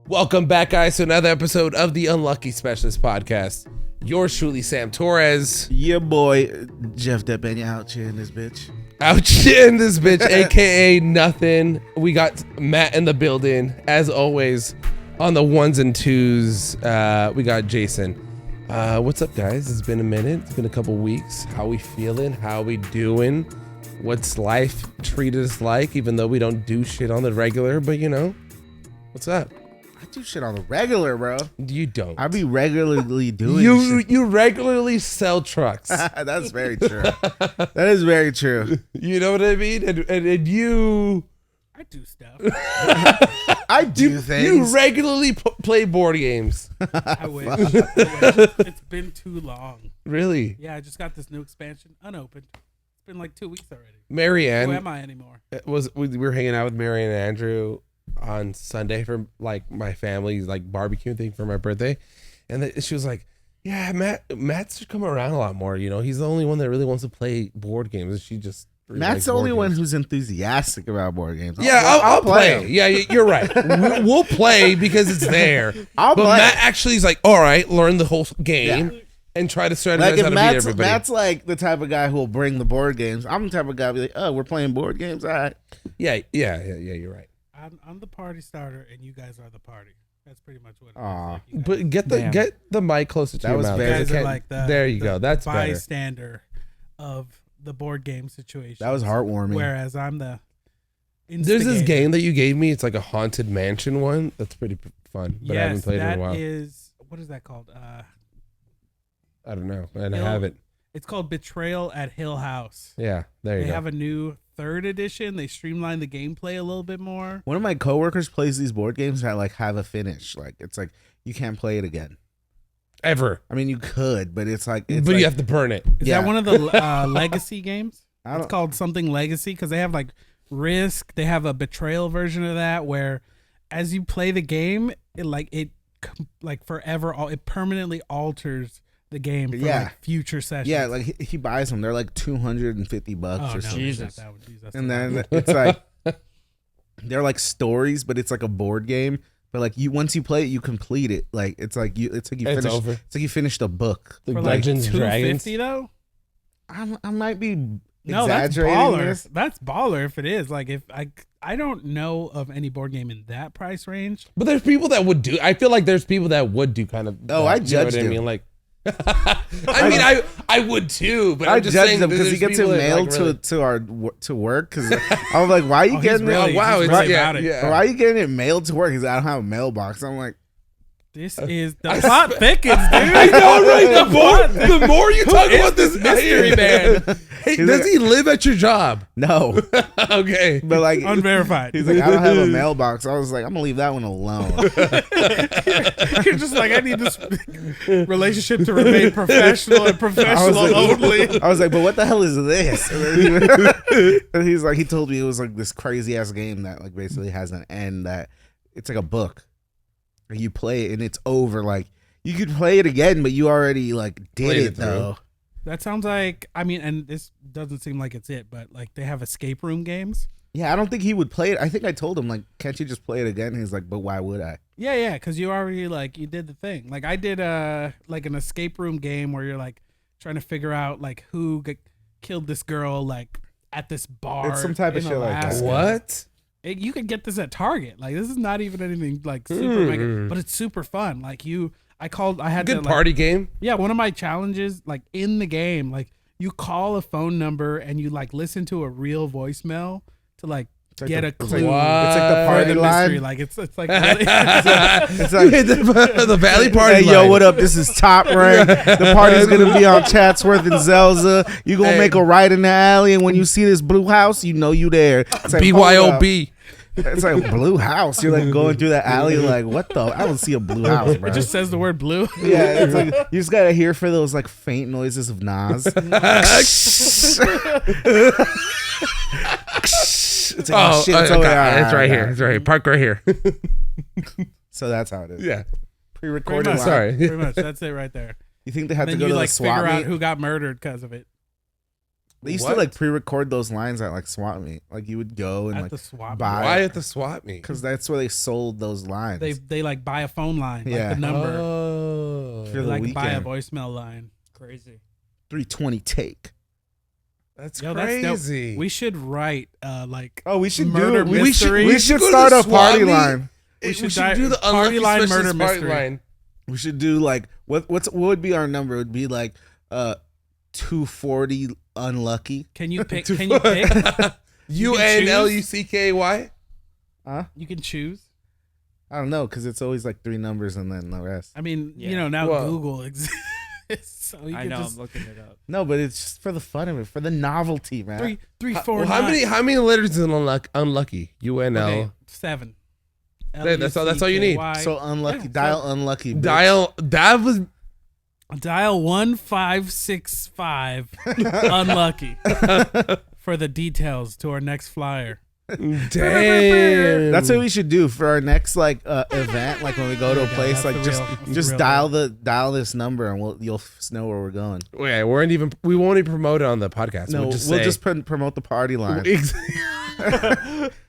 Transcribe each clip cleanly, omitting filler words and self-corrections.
Welcome back, guys, to another episode of the Unlucky Specialist Podcast. Yours truly, Sam Torres. Yeah, boy, Jeff Depenya out here in this bitch. Out here in this bitch, aka nothing. We got Matt in the building, as always. On the ones and twos, we got Jason. What's up, guys? It's been a minute. It's been a couple weeks. How we feeling? How we doing? What's life treated us like? Even though we don't do shit on the regular, but you know, what's up? I do shit on the regular, bro. You don't. I be regularly doing shit. You regularly sell trucks. That's very true. That is very true. You know what I mean? And you... I do stuff. I do things. You regularly play board games. I wish. It's been too long. Really? Yeah, I just got this new expansion unopened. It's been like 2 weeks already. Marianne. Who am I anymore? We were hanging out with Marianne and Andrew on Sunday for like my family's like barbecue thing for my birthday, and she was like, "Yeah, Matt should come around a lot more. You know, he's the only one that really wants to play board games." And she just really Matt's the only one who's enthusiastic about board games. I'll play. Yeah, you're right. We'll play because it's there. But play. Matt actually is like, all right, learn the whole game and try to strategize Like how to beat everybody. Matt's like the type of guy who will bring the board games. I'm the type of guy who be like, "Oh, we're playing board games, all right." Yeah. You're right. I'm the party starter, and you guys are the party. That's pretty much what it is. Aw. Like, you guys- But get the mic closer to That your was mouth. very- you guys are like there you go. That's better. bystander of the board game situation. That was heartwarming. Whereas I'm the There's this instigator. game that you gave me. It's like a haunted mansion one. That's pretty fun. But I haven't Yes, played it in a while. that is. What is that called? I don't know. And I Hill- have it. It's called Betrayal at Hill House. Yeah, there you They go. have a new 3rd edition. They streamlined the gameplay a little bit more. One of my coworkers plays these board games that like have a finish. Like it's like you can't play it again. Ever. I mean, you could, but it's like But you have to burn it. Is Yeah. that one of the legacy games? I It's don't. called something Legacy because they have like Risk. They have a Betrayal version of that where, as you play the game, it forever. It permanently alters the game for Yeah. like future sessions. Yeah, like he buys them. They're like $250 oh, or no, something. Jesus. That would, that's And a lot. then it's like they're like stories, but it's like a board game. But like you, once you play it, you complete it. Like it's like you It's finish. over. It's like you finished a book. The for like Dungeons and Dragons. $250 though. I might be No, that's exaggerating baller. this. That's baller if it is. Like if I don't know of any board game in that price range. But there's people that would do. I feel like there's people that would do kind of. Oh, that, I you know judged what I him. mean, like. I mean, I would too, but I I'm just judged saying him because he there's gets it people that, mailed like, really- to work. Because I was like, "Why are you Oh, he's getting really- it? wow, he's it's really yeah, about it. yeah. Why are you getting it mailed to work?" He's like, "I don't have a mailbox." I'm like, This is the plot thickens, dude. I know, right? The more you talk about this mystery man? Hey, He's does like- he live at your job? "No," Okay. but like Unverified. he's like, "I don't have a mailbox." I was like, "I'm gonna leave that one alone." You're just like, I need this relationship to remain professional and professional only. I was like, "But what the hell is this?" And he's like, he told me it was like this crazy ass game that like basically has an end that it's like a book. You play it and it's over. Like you could play it again, but you already like did Played it it through. though. That sounds like, I mean, and this doesn't seem like it's it, but like they have escape room games. Yeah, I don't think he would play it. I think I told him like, "Can't you just play it again?" He's like, "But why would I?" Yeah, because you already like you did the thing. Like I did like an escape room game where you're like trying to figure out like who killed this girl like at this bar. It's some type of in shit like that. Alaska. What? You could get this at Target. Like this is not even anything like super mega, but it's super fun. Like I had Good to, party game. Yeah, one of my challenges like in the game, like you call a phone number and you like listen to a real voicemail to like like get the- a it's like- clue. it's like the for party the mystery. line. Like it's like really, It's You like, hit the Valley Party. "Hey, yo, line. what up? This is Top Rank. The party's gonna be on Chatsworth and Zelza. You gonna Hey. make a right in the alley, and when you see this blue house, you know you there." It's like, hold up. BYOB. It's like blue house. You're like going through that alley, like, what the? I don't see a blue house, bro. it just says the word blue. Yeah, it's like you just gotta hear for those like faint noises of Nas. It's like, oh, shit, it's over there. It's right here. It's right here. Park right here. So that's how it is. Yeah. Pretty Pre-recorded. much. line. Sorry. Pretty much. That's it right there. You think they have And to then go you to like the swap figure out meet? who got murdered because of it. They used to What? like pre-record those lines at like swap meet. Like you would go and At like the swap buy Why at the swap meet? because that's where they sold those lines. they like buy a phone line, Yeah. like the number. Oh, For They the like buy a weekend. voicemail line. Crazy. 320 take. that's Yo, that's dope. crazy. We should write like Oh, we should murder do. mystery. We should go to start the a swap party meet. line. We should should do the party unlucky line specialist murder party mystery. line. We should do like what would be our number? It would be like 240 unlucky. Can you pick? Can you pick? UNLUCKY. Huh? You can choose. I don't know because it's always like 3 numbers and then the rest. I mean, Yeah. you know, now Well- Google exists, so you I can know. just I'm looking it up. No, but it's just for the fun of it, for the novelty, man. three, four, How nine. how many letters is unlucky? UNL. Okay, 7. That's all you need. LUCKY. So unlucky. Yeah, Dial unlucky. bitch. Dial. That was Dial 1565 unlucky for the details to our next flyer. damn. That's what we should do for our next like event. Like when we go to a Yeah, place, that's like the just real- that's the just real dial this number and you'll know where we're going. Yeah, we won't even promote it on the podcast. No, we'll just say, promote the party line. Ex-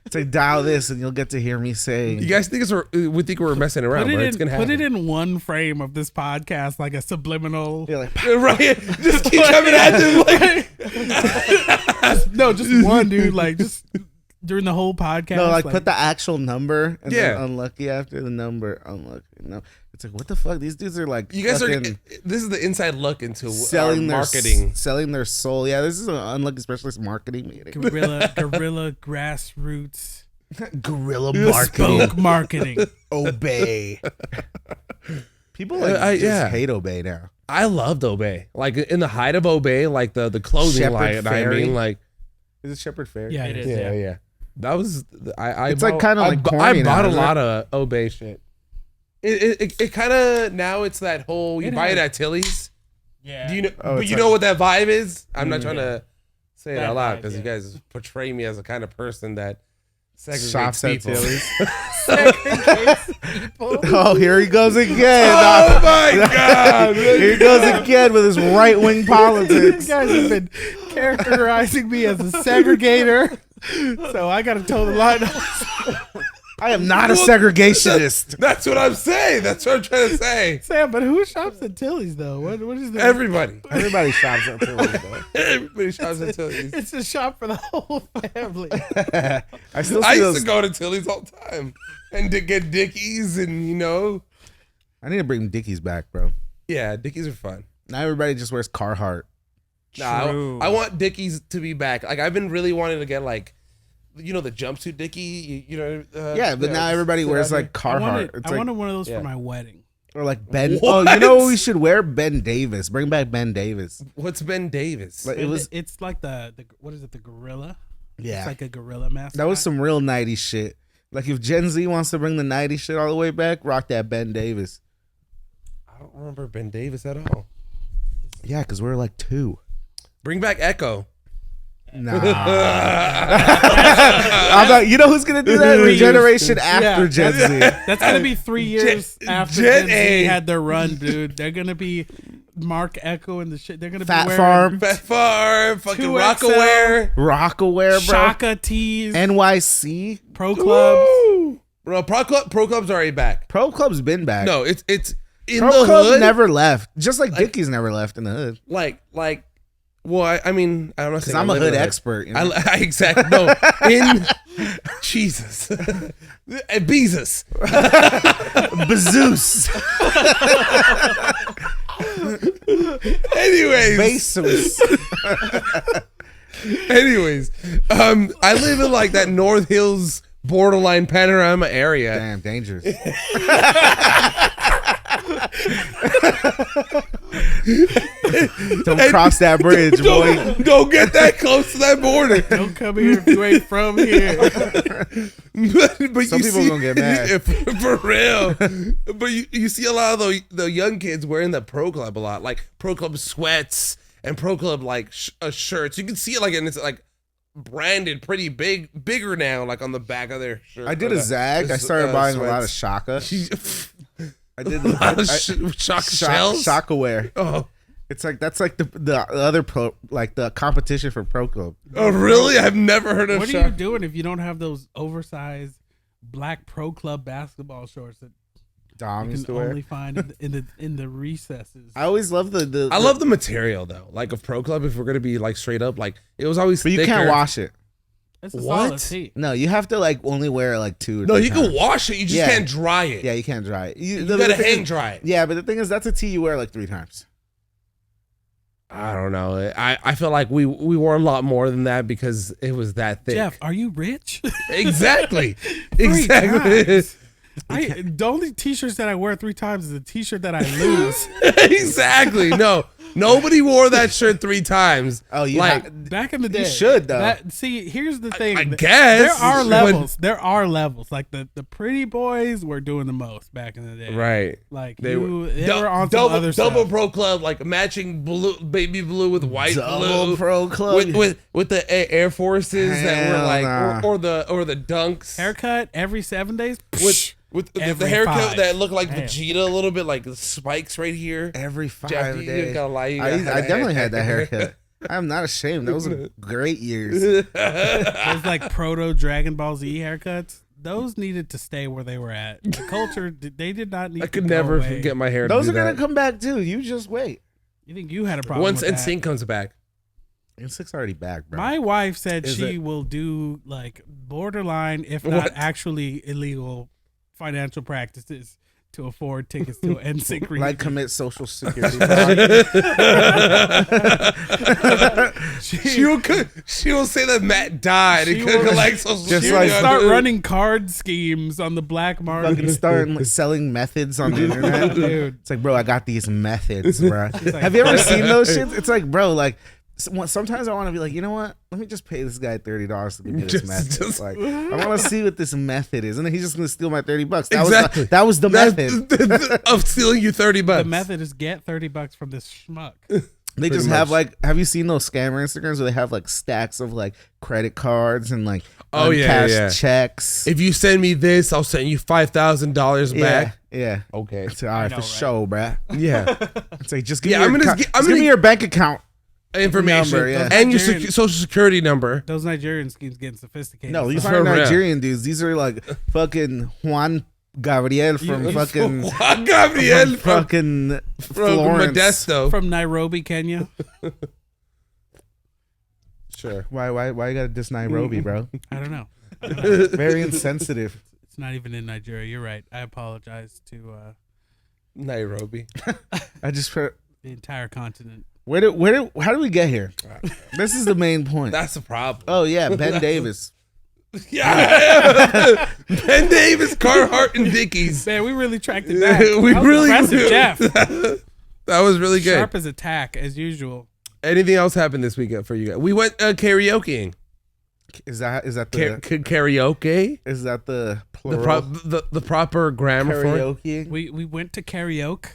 It's like dial this and you'll get to hear me say. you guys think we think we're messing around, Put but it it's gonna happen. Put it in one frame of this podcast, like a subliminal. You're like, Right? Just keep coming at them like No, just one dude. Like just during the whole podcast. no, like put the actual number and Yeah. then unlucky after the number. Unlucky. No, it's like what the fuck? These dudes are like you guys are. fucking This is the inside look into selling our their marketing. selling their soul. Yeah, this is an unlucky specialist marketing meeting. guerrilla grassroots Guerrilla bespoke marketing. Obey. People like I- just yeah. hate Obey now. I loved Obey. Like in the height of Obey, like the clothing Shepherd line. I Fairy. mean, like Is it Shepherd Fair? Yeah, It is. yeah. That was I. It's like bought- kinda I like bu- corny I bought now, a isn't lot of Obey shit. It kind of now it's that whole you It buy it has- at Tilly's. Yeah. Do you know? Oh, but it's you like- know what that vibe is. I'm not trying Yeah. to say it That out loud vibe, because you yeah. guys portray me as a kind of person that segregates Shops at people. Tilly's. people. Oh, here he goes again. Oh my god! Here he goes again with his right wing You politics. guys have been characterizing me as a segregator, so I got to toe the line. I am not a Well, segregationist. That's what I'm saying. That's what I'm trying to say. Sam, but who shops at Tilly's though? What is the Everybody, Everybody shops at Tilly's, though. everybody shops at Tilly's. It's a shop for the whole family. I still I see used those. to go to Tilly's all the time and to get Dickies and I need to bring Dickies back, bro. yeah, Dickies are fun. Now everybody just wears Carhartt. Nah, True. I want Dickies to be back. Like I've been really wanting to get like, the jumpsuit Dickie. Yeah, but now everybody wears like I Carhartt. wanted, It's I like, waned one of those Yeah. for my wedding. or like Ben. What? Oh, you know what we should wear? Ben Davis. Bring back Ben Davis. What's Ben Davis? Like, it was It's like the what is it? The gorilla. yeah. It's like a gorilla mask. That was some real 90s shit. Like if Gen Z wants to bring the 90s shit all the way back, rock that Ben Davis. I don't remember Ben Davis at all. Yeah, because we're like 2. Bring back Echo. Nah. I'm not, you know who's gonna do that? The generation after Yeah, Gen Z. That's gonna be 3 years after Gen Gen A. Z had their run, dude. They're gonna be Mark Echo and the shit. They're gonna Fat be wearing Farm, Fat Farm, fucking 2XL. Rockaware. Rockaware, bro. Shaka tees, NYC. Pro Clubs. Woo! Bro, Pro Club's already back. Pro Club's been back. No, it's in Pro the Club hood. never left. Just like Dickies never left in the hood. Like. Well, I mean, I don't know. Because I'm a hood expert. You know? I exactly no in Jesus, Beezus. Bazoos. Anyways, Bezos. I live in like that North Hills borderline panorama area. Damn, dangerous. Don't cross that bridge, boy. Don't get that close to that border. Don't come here if you ain't from here. but Some you people see, gonna get mad. for real. But you see a lot of the young kids wearing the Pro Club a lot, like Pro Club sweats and Pro Club like shirts. You can see it like, and it's like branded pretty bigger now, like on the back of their shirt. I did a zag. I started buying a lot of Shaka. I did a lot of shock shells. Shakaware. Oh, It's like that's like the other pro, like the competition for pro club. Oh, really? I've never heard of What are you doing if you don't have those oversized black pro club basketball shorts that Dom you used can to wear. only find in the recesses? I always love the I love the material though. Like of Pro Club, if we're gonna be like straight up, like it was always. but you thicker. can't wash it. It's a What? solid tee. No, you have to like only wear like 2 or No, 3 you times. can wash it. You just Yeah. can't dry it. Yeah, you can't dry it. You the gotta thing hang is- dry it. Yeah, but the thing is, that's a tee you wear like 3 times. I don't know. I feel like we wore a lot more than that because it was that thick. Jeff, are you rich? Exactly. 3 Exactly. times. The only t-shirts that I wear 3 times is the t-shirt that I lose. Exactly. No. Nobody wore that shirt 3 times. Oh, you like have- Back in the day, You should, though. See, here's the thing. I guess there are but- levels. There are levels. Like the pretty boys were doing the most back in the day. Right. Like They they were were on some other double stuff. Pro Club, like matching blue, baby blue with white Double blue. Pro Club. With the Air Forces that were Hell like nah. or the dunks Haircut every 7 days. with the every haircut 5. that looked like Damn. Vegeta a little bit, like the spikes right here. Every 5 Jeff, you days. gotta lie, you I gotta have a definitely had that haircut. haircut. I'm not ashamed. Those were great years. Those like proto Dragon Ball Z haircuts. Those needed to stay where they were at. The culture, they did not need. I could to go never away. get my hair. Those to are do gonna that. come back too. You just wait. You think you had a problem Once with that? NSYNC comes back. N6 already back, bro. My wife said Is she it- will do like borderline, if not What? actually illegal, financial practices to afford tickets to an NSYNC reunion. like commit social security fraud. She'll say that Matt died and She couldn't will- collect social Just She security will like- start on- running card schemes on the black market. Fucking starting like, selling methods on the internet. Dude. It's like, bro, I got these methods, bro. like- Have you ever seen those shits? It's like, bro, like sometimes I want to be like, you know what? Let me just pay this guy $30 to give me this method. Like, I want to see what this method is, and then he's just gonna steal my $30. Exactly. That was the method. of stealing you $30. The method is get $30 from this schmuck. They just Pretty have much. like, have you seen those scammer Instagrams where they have like stacks of like credit cards and like Oh, yeah, uncashed yeah. checks? If you send me this, I'll send you $5,000 Yeah, back. yeah. Okay. It's all right know, for right? show, bruh. Yeah. It's like just give Yeah, me I'm your gonna account- gi- I'm just give gonna- me your bank account. Information Number, yeah. and your Nigerian- social security number. Those Nigerian schemes getting sophisticated. No, these For aren't real. Nigerian dudes. These are like fucking Juan Gabriel from fucking Juan Gabriel from from fucking Florence. Modesto. from Nairobi, Kenya. Sure. Why you gotta diss Nairobi, bro? I don't know. Very insensitive. It's not even in Nigeria. You're right. I apologize to Nairobi. I just the entire continent. how did we get here? This is the main point. That's the problem. Oh yeah, Ben Davis. Yeah. Ben Davis, Carhartt, and Dickies. Man, we really tracked it back. We That was really impressive, Jeff. That was really good. Sharp as a tack, as usual. Anything else happened this weekend for you guys? We went karaokeing. Is that the Karaoke? is that the plural? The proper grammar for it. karaoke? We went to karaoke.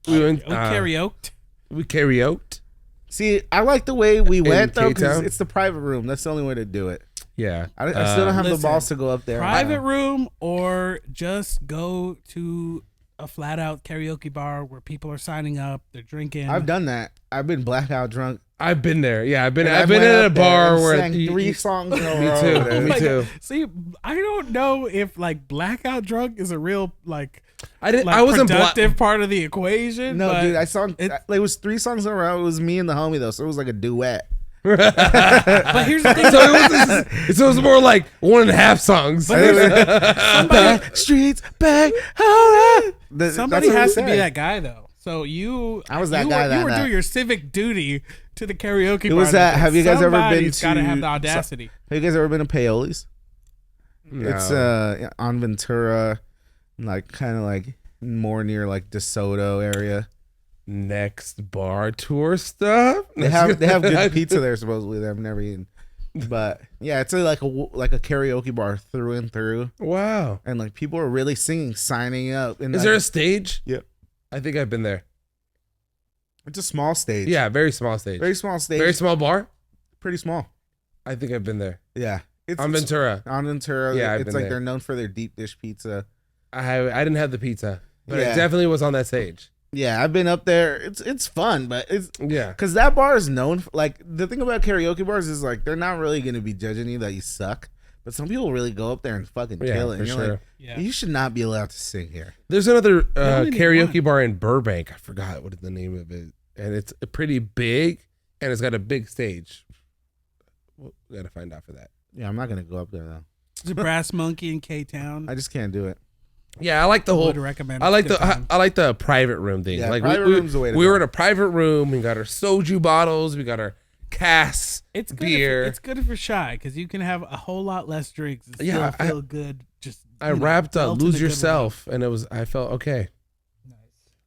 We went. We karaoked. We karaoked. See, I like the way we went though, because K-Town? it's the private room. That's the only way to do it. Yeah. I still don't have the listen, balls to go up there. Private room, or just go to a flat out karaoke bar where people are signing up, they're drinking. I've done that. I've been blackout drunk. I've been there. Yeah, I've been And at went a up there bar and where sang three songs in a Me row. too. dude. Me too. See, I don't know if like blackout drunk is a real like I wasn't productive part of the equation. No, but dude, I saw it- it was 3 songs in a row. It was me and the homie though, so it was like a duet. But here's the thing. So it was more like 1.5 songs. Back streets, back. All right. Somebody has to be that guy though. So I was that you guy Were, that you were night. doing your civic duty to the karaoke. It was bar that. Have you guys ever been Somebody's to? gotta have the audacity. Have you guys ever been to Paoli's? No. It's on Ventura, like kind of like more near like DeSoto area. Next bar tour stuff. They have good pizza there supposedly that I've never eaten. But yeah, it's like a karaoke bar through and through, Wow. and like people are really singing, signing up. And Is there a stage? Yep. I think I've been there. It's a small stage. Yeah, very small stage. very small stage. Very small bar. pretty small. I think I've been there. Yeah, it's On Ventura. On Ventura. Yeah, I've it's been like there. they're known for their deep dish pizza. I didn't have the pizza, but Yeah. it definitely was on that stage. Yeah, I've been up there. It's fun, but it's Yeah. because that bar is known for, like, the thing about karaoke bars is like they're not really gonna be judging you that you suck, but some people really go up there and fucking kill it. For And you're sure. like, Yeah. you should not be allowed to sing here. There's another only need karaoke one. bar in Burbank. I forgot what the name of it, and it's pretty big, and it's got a big stage. We gotta find out for that. Yeah, I'm not gonna go up there though. There's a Brass Monkey in K-Town. I just can't do it. Yeah, I like the whole. would recommend. I like It's a good the time. I like the private room thing. Yeah, like private room's the way to we go. were in a private room. We got our soju bottles. We got our casts. It's good beer. It's good if you're shy because you can have a whole lot less drinks and still Yeah, feel good. Just I you know, rapped melt in a "Lose good Yourself" and I felt okay. Nice.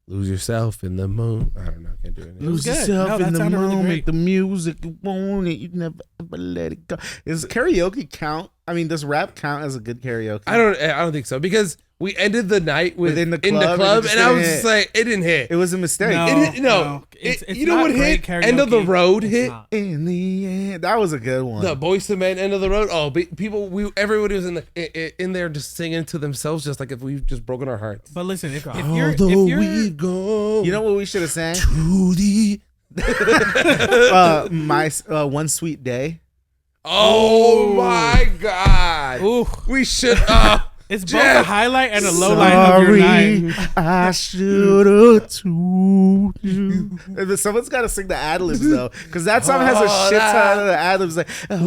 Lose yourself in the moon. I don't know. I can't do it. Lose good. yourself No, that in the sounded really moment, great. the music, you want it, you never ever let it go. Does karaoke count? I mean, does rap count as a good karaoke? I don't think so because we ended the night Within the in the club, club, and it and I was just just like, it didn't hit. It was a mistake. No. It didn't, no. It's You know not what great hit? End of the karaoke. road It's hit. not. In the end, that was a good one. The Boyz II Men, End of the Road. Oh, everybody was in there just singing to themselves, just like if we've just broken our hearts. But listen, if you're go, You know what we should have sang? to the. My One Sweet Day. Oh my God! ooh, We should. it's both Jeff. a highlight and a low light of your night. I should have told you. And then someone's got to sing the ad libs though, because that song has a Oh, shit ton of the ad libs. Like, all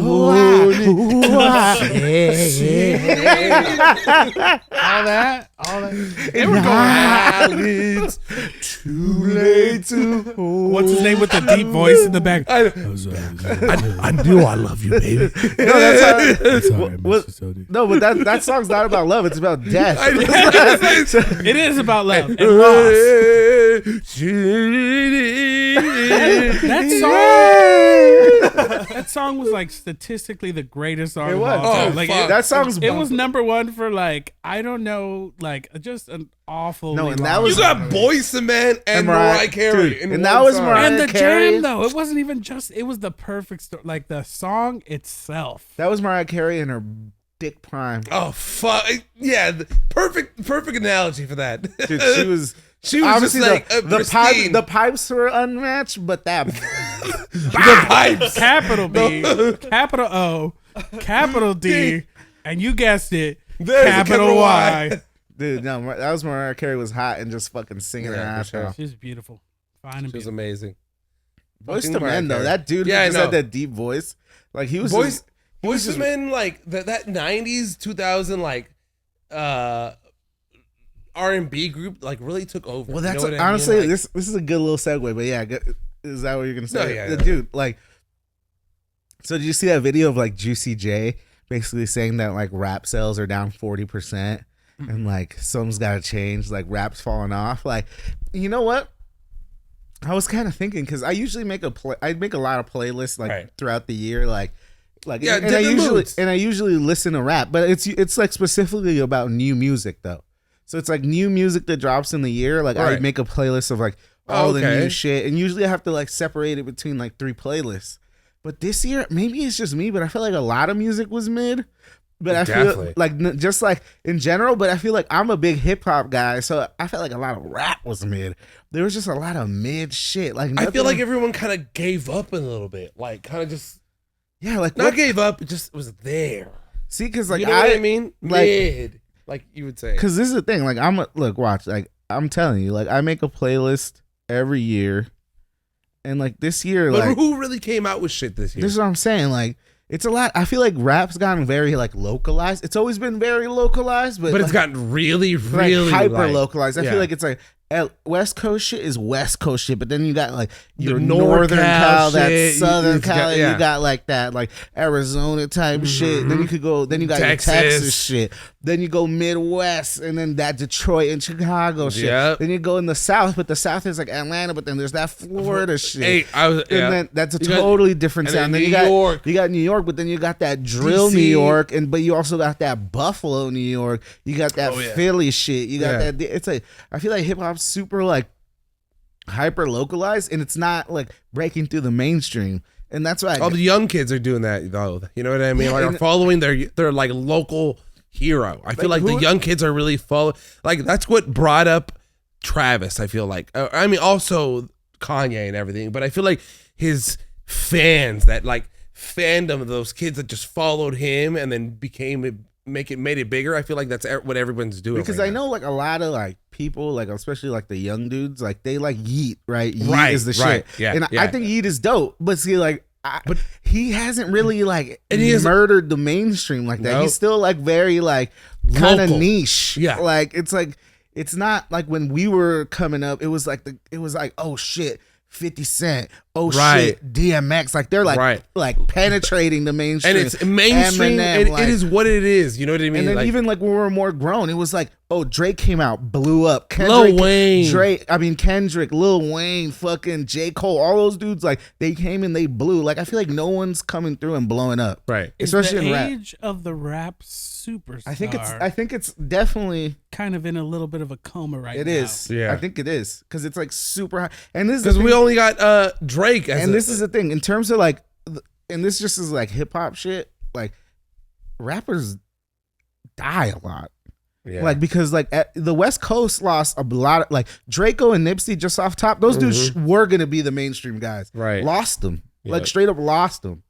All that. They were going. Too late to. What's his name with the deep voice in the back? I knew I love you, baby. No, that's not. No, but that song's not about love. It's about death. It is about love and loss. That song was like statistically the greatest song It of was. all time. Oh, Like fuck. That song's. it was number one for like I don't know, like just an awful. No, and that was- You got Boyz II Men and Mariah Carey, dude, in and one that was song. Mariah and the Carey. jam though. It wasn't even just. It was the perfect story. Like the song itself. That was Mariah Carey in her dick prime. Oh fuck! Yeah, perfect analogy for that. Dude, she was. She was Obviously, just like pristine. the pipes were unmatched, but that the pipes. Capital B, capital O, capital D, and you guessed it, There's a capital Y. dude, no, that was Mariah Carey was hot and just fucking singing her Yeah, for ass sure. off. She's beautiful, fine and She was beautiful. amazing. Boyz Fucking II Mariah Men though, Carey. that dude who Yeah, I just know. had that deep voice, like he was. Boys, was Boyz just- II Men, like that 90s, 2000, like R&B group, like really took over. Well, You that's know what I mean? honestly Like, this is a good little segue, but yeah, is that what you're gonna say? No, yeah, The yeah. dude, like, so did you see that video of like Juicy J basically saying that like rap sales are down 40% and like something's got to change, like rap's falling off? Like, you know what? I was kind of thinking because I usually make I make a lot of playlists like Right. throughout the year, like. Yeah, and I different usually moods. listen to rap, but it's like specifically about new music though. So it's like new music that drops in the year. Like I Right. make a playlist of like all the Okay. new shit, and usually I have to like separate it between like 3 playlists. But this year, maybe it's just me, but I feel like a lot of music was mid. But I Definitely. feel like just like in general, but I feel like I'm a big hip hop guy, so I felt like a lot of rap was mid. There was just a lot of mid shit. Like I feel nothing- like everyone kind of gave up a little bit, like kind of just yeah, like not what, gave up, it just was there. see, because like You know what I mean? like- Mid, like you would say. Because this is the thing. Like watch. Like I'm telling you, like I make a playlist every year, and like this year, But like who really came out with shit this year? this is what I'm saying. Like it's a lot. I feel like rap's gotten very like localized. It's always been very localized, but but it's like, gotten really, like really hyper like, localized. I yeah. feel like it's like West Coast shit is West Coast shit, but then you got like your The northern NorCal Cal, that shit, southern you got- Cal, and yeah. you got like that like Arizona type shit. Then you could go, then you got Texas. your Texas shit. Then you go Midwest, and then that Detroit and Chicago shit. Yep. Then you go in the South, but the South is like Atlanta, but then there's that Florida shit. Hey, I was, And yeah. then that's a You got- totally different and then sound. Then New you got York. you got New York, but then you got that drill DC. New York, but you also got that Buffalo, New York. You got that Oh, yeah. Philly shit. You got Yeah. that. It's like I feel like hip hop's super like hyper localized, and it's not like breaking through the mainstream. And that's why all the young kids are doing that though. You know what I mean? Yeah, Like are and- following their like local hero. I feel like Like, the who- young kids are really follow. Like that's what brought up Travis. I feel like, I mean, also Kanye and everything, but I feel like his fans, that like fandom of those kids that just followed him and then made it bigger. I feel like that's what everyone's doing. Because right I now. know like a lot of like people, like especially like the young dudes, like they like Yeet, right? Yeet is the shit. Yeah, and yeah. I think Yeet is dope, but see, like, but he hasn't really like And he murdered the mainstream like that. Nope. He's still like very like kind of Local. niche. Yeah. like it's not like when we were coming up. It was like oh shit. 50 Cent, oh Right. shit, DMX, like they're like Right. like penetrating the mainstream, And it's mainstream. Eminem, It is what it is. You know what I mean? and then Like, even like when we were more grown, it was like, oh, Drake came out, blew up. Lil Wayne. Kendrick, Lil Wayne, fucking J. Cole, all those dudes, like they came and they blew. Like I feel like no one's coming through and blowing up. right. Especially the in rap. age of the rap superstar. I think it's definitely kind of in a little bit of a coma right now. it is. Yeah. I think it is. Because it's like super high. And this is Because the we thing- only got Drake. and this is the thing in terms of like, and this just is like hip hop shit. Like rappers die a lot. yeah. Like because like the West Coast lost a lot of like Draco and Nipsey just off top. Those dudes were gonna be the mainstream guys. Right. Lost them. Like Yep. straight up lost them.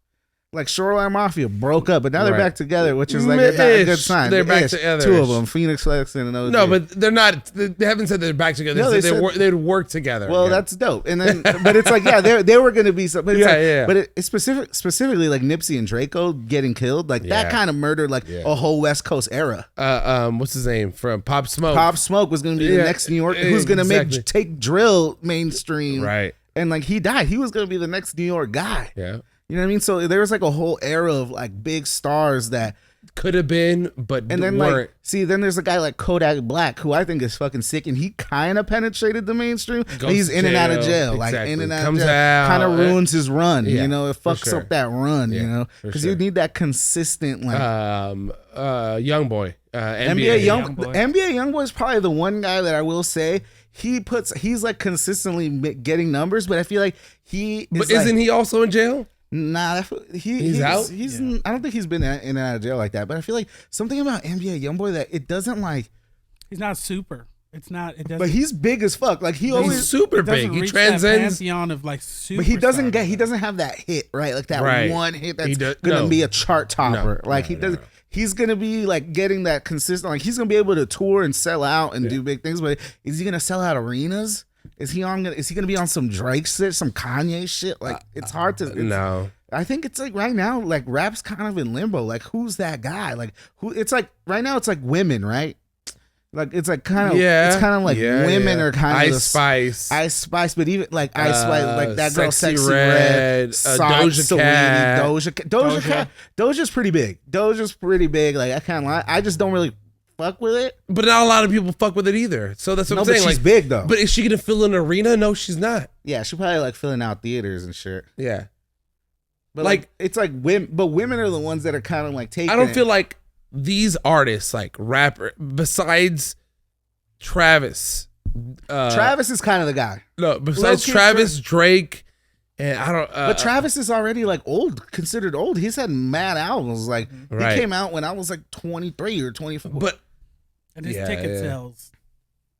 Like Shoreline Mafia broke up, but now they're Right. back together, which is like not a good Ish. sign. They're back Ish. together. Two of them, Phoenix Flexen and those. No, two. but they're not. They haven't said they're back together. No, They they said said- they'd work together. well, again. that's dope. And then, but it's like, yeah, they were gonna be something. Yeah, Like, yeah. But it's specifically like Nipsey and Draco getting killed, like that Yeah. kind of murdered like Yeah. a whole West Coast era. What's his name from Pop Smoke? Pop Smoke was gonna be the Yeah, next New York, who's gonna exactly. take drill mainstream, Right. And like he died, he was gonna be the next New York guy. Yeah. You know what I mean? So there was like a whole era of like big stars that, Could have been, but and then weren't. like, see, then there's a guy like Kodak Black who I think is fucking sick, and he kind of penetrated the mainstream. But Goes he's to in and out of jail. jail, like Exactly. in and out Comes of jail. out, Kind of ruins his run. yeah, You know, it for fucks sure. up that run. Yeah, you know, for because sure. you need that consistent like. Young boy, NBA Young Boy. NBA YoungBoy is probably the one guy that I will say he's like consistently getting numbers, but I feel like But isn't he also in jail? Nah, He's out? He's I don't think he's been in and out of jail like that. But I feel like something about NBA YoungBoy that it doesn't like. He's not super. It's not. It doesn't. But he's big as fuck. Like he He's always. super it doesn't big. He reach that transcends. pantheon of like super. But he doesn't have that hit, right? Like that Right. one hit He that's does- gonna no. be a chart topper. No, like no, he no, doesn't. no. He's gonna be like getting that consistent. Like he's gonna be able to tour and sell out and do big things. But is he gonna sell out arenas? Is he gonna be on some Drake shit, some Kanye shit? Like it's hard to. No. I think it's like right now, like rap's kind of in limbo. Like who's that guy? Like who? It's like right now, it's like women, right? Like it's like kind of Yeah. It's kind of like Yeah, women yeah. are kind of Ice Spice. Ice Spice, but even like Ice Spice, like that girl, Sexy Sexy Red, Red, Doja Saweetie, Cat. Doja Cat. Doja's pretty big. Doja's pretty big. Like I can't lie. I just don't really fuck with it. But not a lot of people fuck with it either. So that's what No, I'm but saying. she's Like, big though. but is she gonna fill an arena? No, she's not. Yeah, she probably like filling out theaters and shit. Yeah. But like it's like women, but women are the ones that are kind of like taking. I don't it. feel like these artists, like rapper, besides Travis. Travis is kind of the guy. No, besides Low-key Travis, Drake, and I don't. But Travis is already like old, considered old. He's had mad albums. Like Right. he came out when I was like 23 or 24. But and his Yeah, ticket yeah. sales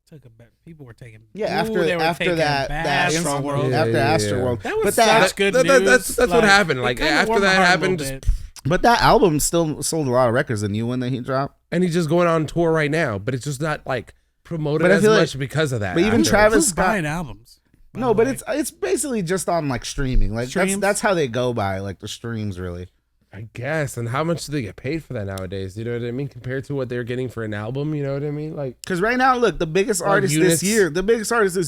took a bet. People were taking. yeah, Ooh, they were after taking that bad Astro from World, him. Yeah, after yeah, Astro yeah. World. That was but such good that- news. that's what happened. it Like, kinda after warmed my that heart a happened, little just- bit. but that album still sold a lot of records. The new one that he dropped. and he's just going on tour right now, but it's just not like promoted But I as feel like- much because of that. but even after. Travis Who's Scott- buying albums? by No, the but way? it's basically just on like streaming. Like Streams? that's how they go by, like the streams really. I guess. And how much do they get paid for that nowadays? You know what I mean? Compared to what they're getting for an album, you know what I mean? Like, Because right now, look, the biggest Like artist units? this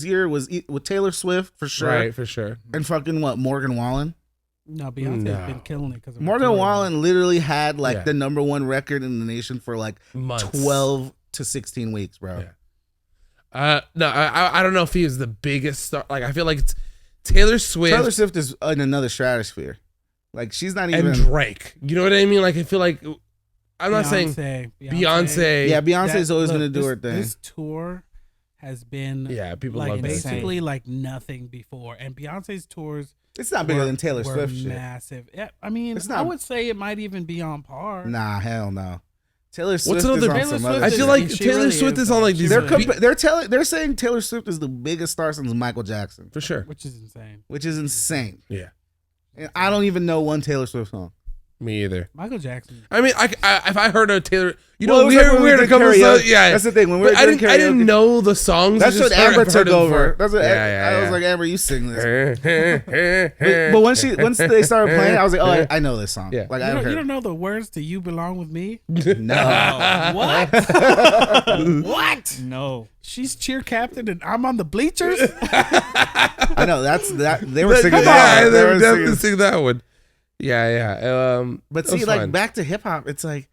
year was with Taylor Swift for sure, right, for sure. and fucking Morgan Wallen. No, Beyonce's No. been killing it because Morgan Wallen literally had like Yeah. the number one record in the nation for like Months. 12 to 16 weeks, bro. Yeah. No, I don't know if he is the biggest star. Like, I feel like it's Taylor Swift, Taylor Swift is in another stratosphere. Like she's not even. and Drake. You know what I mean? Like, I feel like I'm not saying Beyonce. Yeah, Beyonce's always gonna do this, her thing. This tour has been Yeah, people like love Beyonce. basically like nothing before, and Beyonce's tours It's not bigger were- than Taylor were Swift shit. massive. Yeah, I mean, It's I not- would say it might even be on par. Nah, hell no. Taylor Swift What's is another? on some other I shit. feel like She Taylor really Swift is, is on like though. these. They're saying Taylor Swift is the biggest star since Michael Jackson, For sure. which is insane. which is insane. Yeah. And I don't even know one Taylor Swift song. Me either. Michael Jackson. I mean, if I heard a Taylor, Well, it was like when we weird a did couple of karaoke. songs. Yeah, That's the thing. When we But were I doing didn't karaoke, know the songs. that's I what just Amber heard took it over. before. That's what I was like, Amber, you sing this. But once they started playing, I was like, oh, I know this song. Yeah. Like You I've don't, heard. you don't know the words to "You Belong with Me"? No. What? What? No. She's cheer captain and I'm on the bleachers. I know that's that. They were singing Yeah, that. they were were definitely singing- singing that one. Yeah. But that was see, like fun. back to hip hop, it's like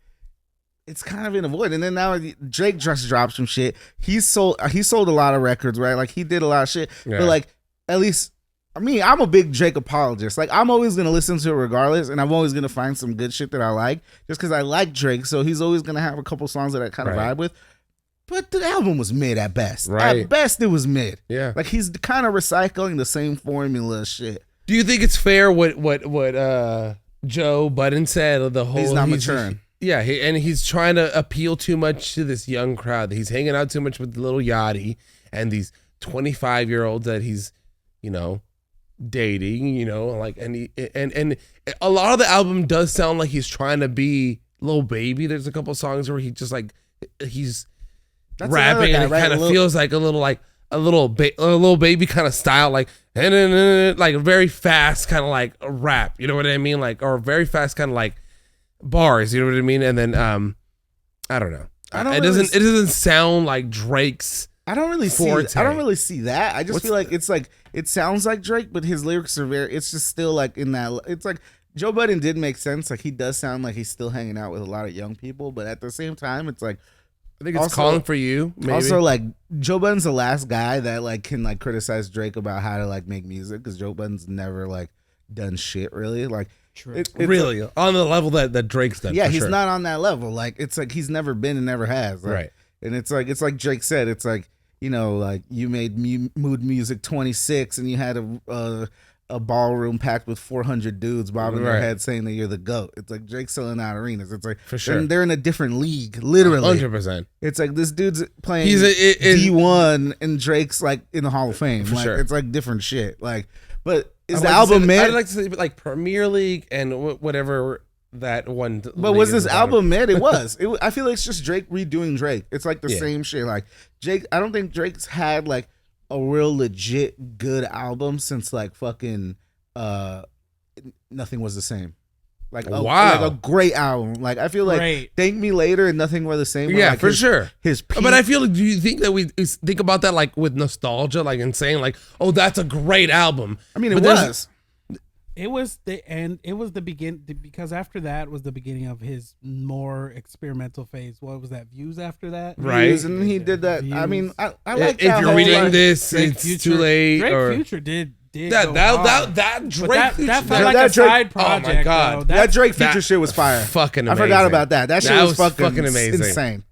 it's kind of in a void. And then now Drake just dropped some shit. He sold a lot of records, right? Like he did a lot of shit. Yeah. But like at least I mean, I'm a big Drake apologist. Like I'm always gonna listen to it regardless, and I'm always gonna find some good shit that I like just because I like Drake. So he's always gonna have a couple songs that I kind of Right. vibe with. But the album was mid at best. Right. At best, it was mid. Yeah. Like he's kind of recycling the same formula shit. Do you think it's fair what Joe Budden said? The whole He's not maturing. Yeah, he's trying to appeal too much to this young crowd. He's hanging out too much with Lil Yachty and these 25-year-olds that he's, dating. Like and a lot of the album does sound like he's trying to be Lil Baby. There's a couple songs where he just like he's That's rapping another and guy, it right? kind of feels like a little baby kind of style, like a very fast kind of like a rap, you know what I mean, like, or very fast kind of like bars, you know what I mean, and then I don't know, it doesn't sound like Drake's. I don't really forte. see. I don't really see that. I just feel like it's like it sounds like Drake, but his lyrics are very. It's just still like in that. It's like Joe Budden did make sense. Like he does sound like he's still hanging out with a lot of young people, but at the same time, it's like. I think it's Also- calling for you. Maybe. Also, like Joe Budden's the last guy that like can like criticize Drake about how to like make music because Joe Budden's never like done shit really. Like True. it's really on the level that Drake's done. yeah, for he's sure. not on that level. Like it's like he's never been and never has. Like, Right. And it's like Drake said. It's like like you made mood music 26 and you had a ballroom packed with 400 dudes bobbing their Right. head saying that you're the GOAT. It's like Drake's selling out arenas. It's like For sure. they're in a different league, literally. 100%. It's like this dude's playing He's D1 and Drake's like in the Hall of Fame. For Like sure. it's like different shit. Like, but is I'd the like to album say- mid? I'd like to say like Premier League and whatever that one. But was this album mid? It was. I feel like it's just Drake redoing Drake. It's like the Yeah. same shit. Like Jake, I don't think Drake's had like a real legit good album since like fucking Nothing Was the Same. Like Wow. like a great album. Like I feel like Great. Thank Me Later and Nothing Were the Same. were, Yeah, like, for his- sure. His peak. But I feel like, do you think that we think about that like with nostalgia, like and saying like, oh, that's a great album? I mean, But it there's- was. It was the begin because after that was the beginning of his more experimental phase. What was that? Views after that, Right. Views, and he did that. I mean, I like If that you're whole, reading like, this, Drake it's Future, too late. Drake or Future did that go that, hard. that Drake. But that Future- felt that- like that a Drake- side oh my project. God. though. that Drake Future that- shit was fire. fucking I forgot amazing. about that. That shit was fucking amazing. insane.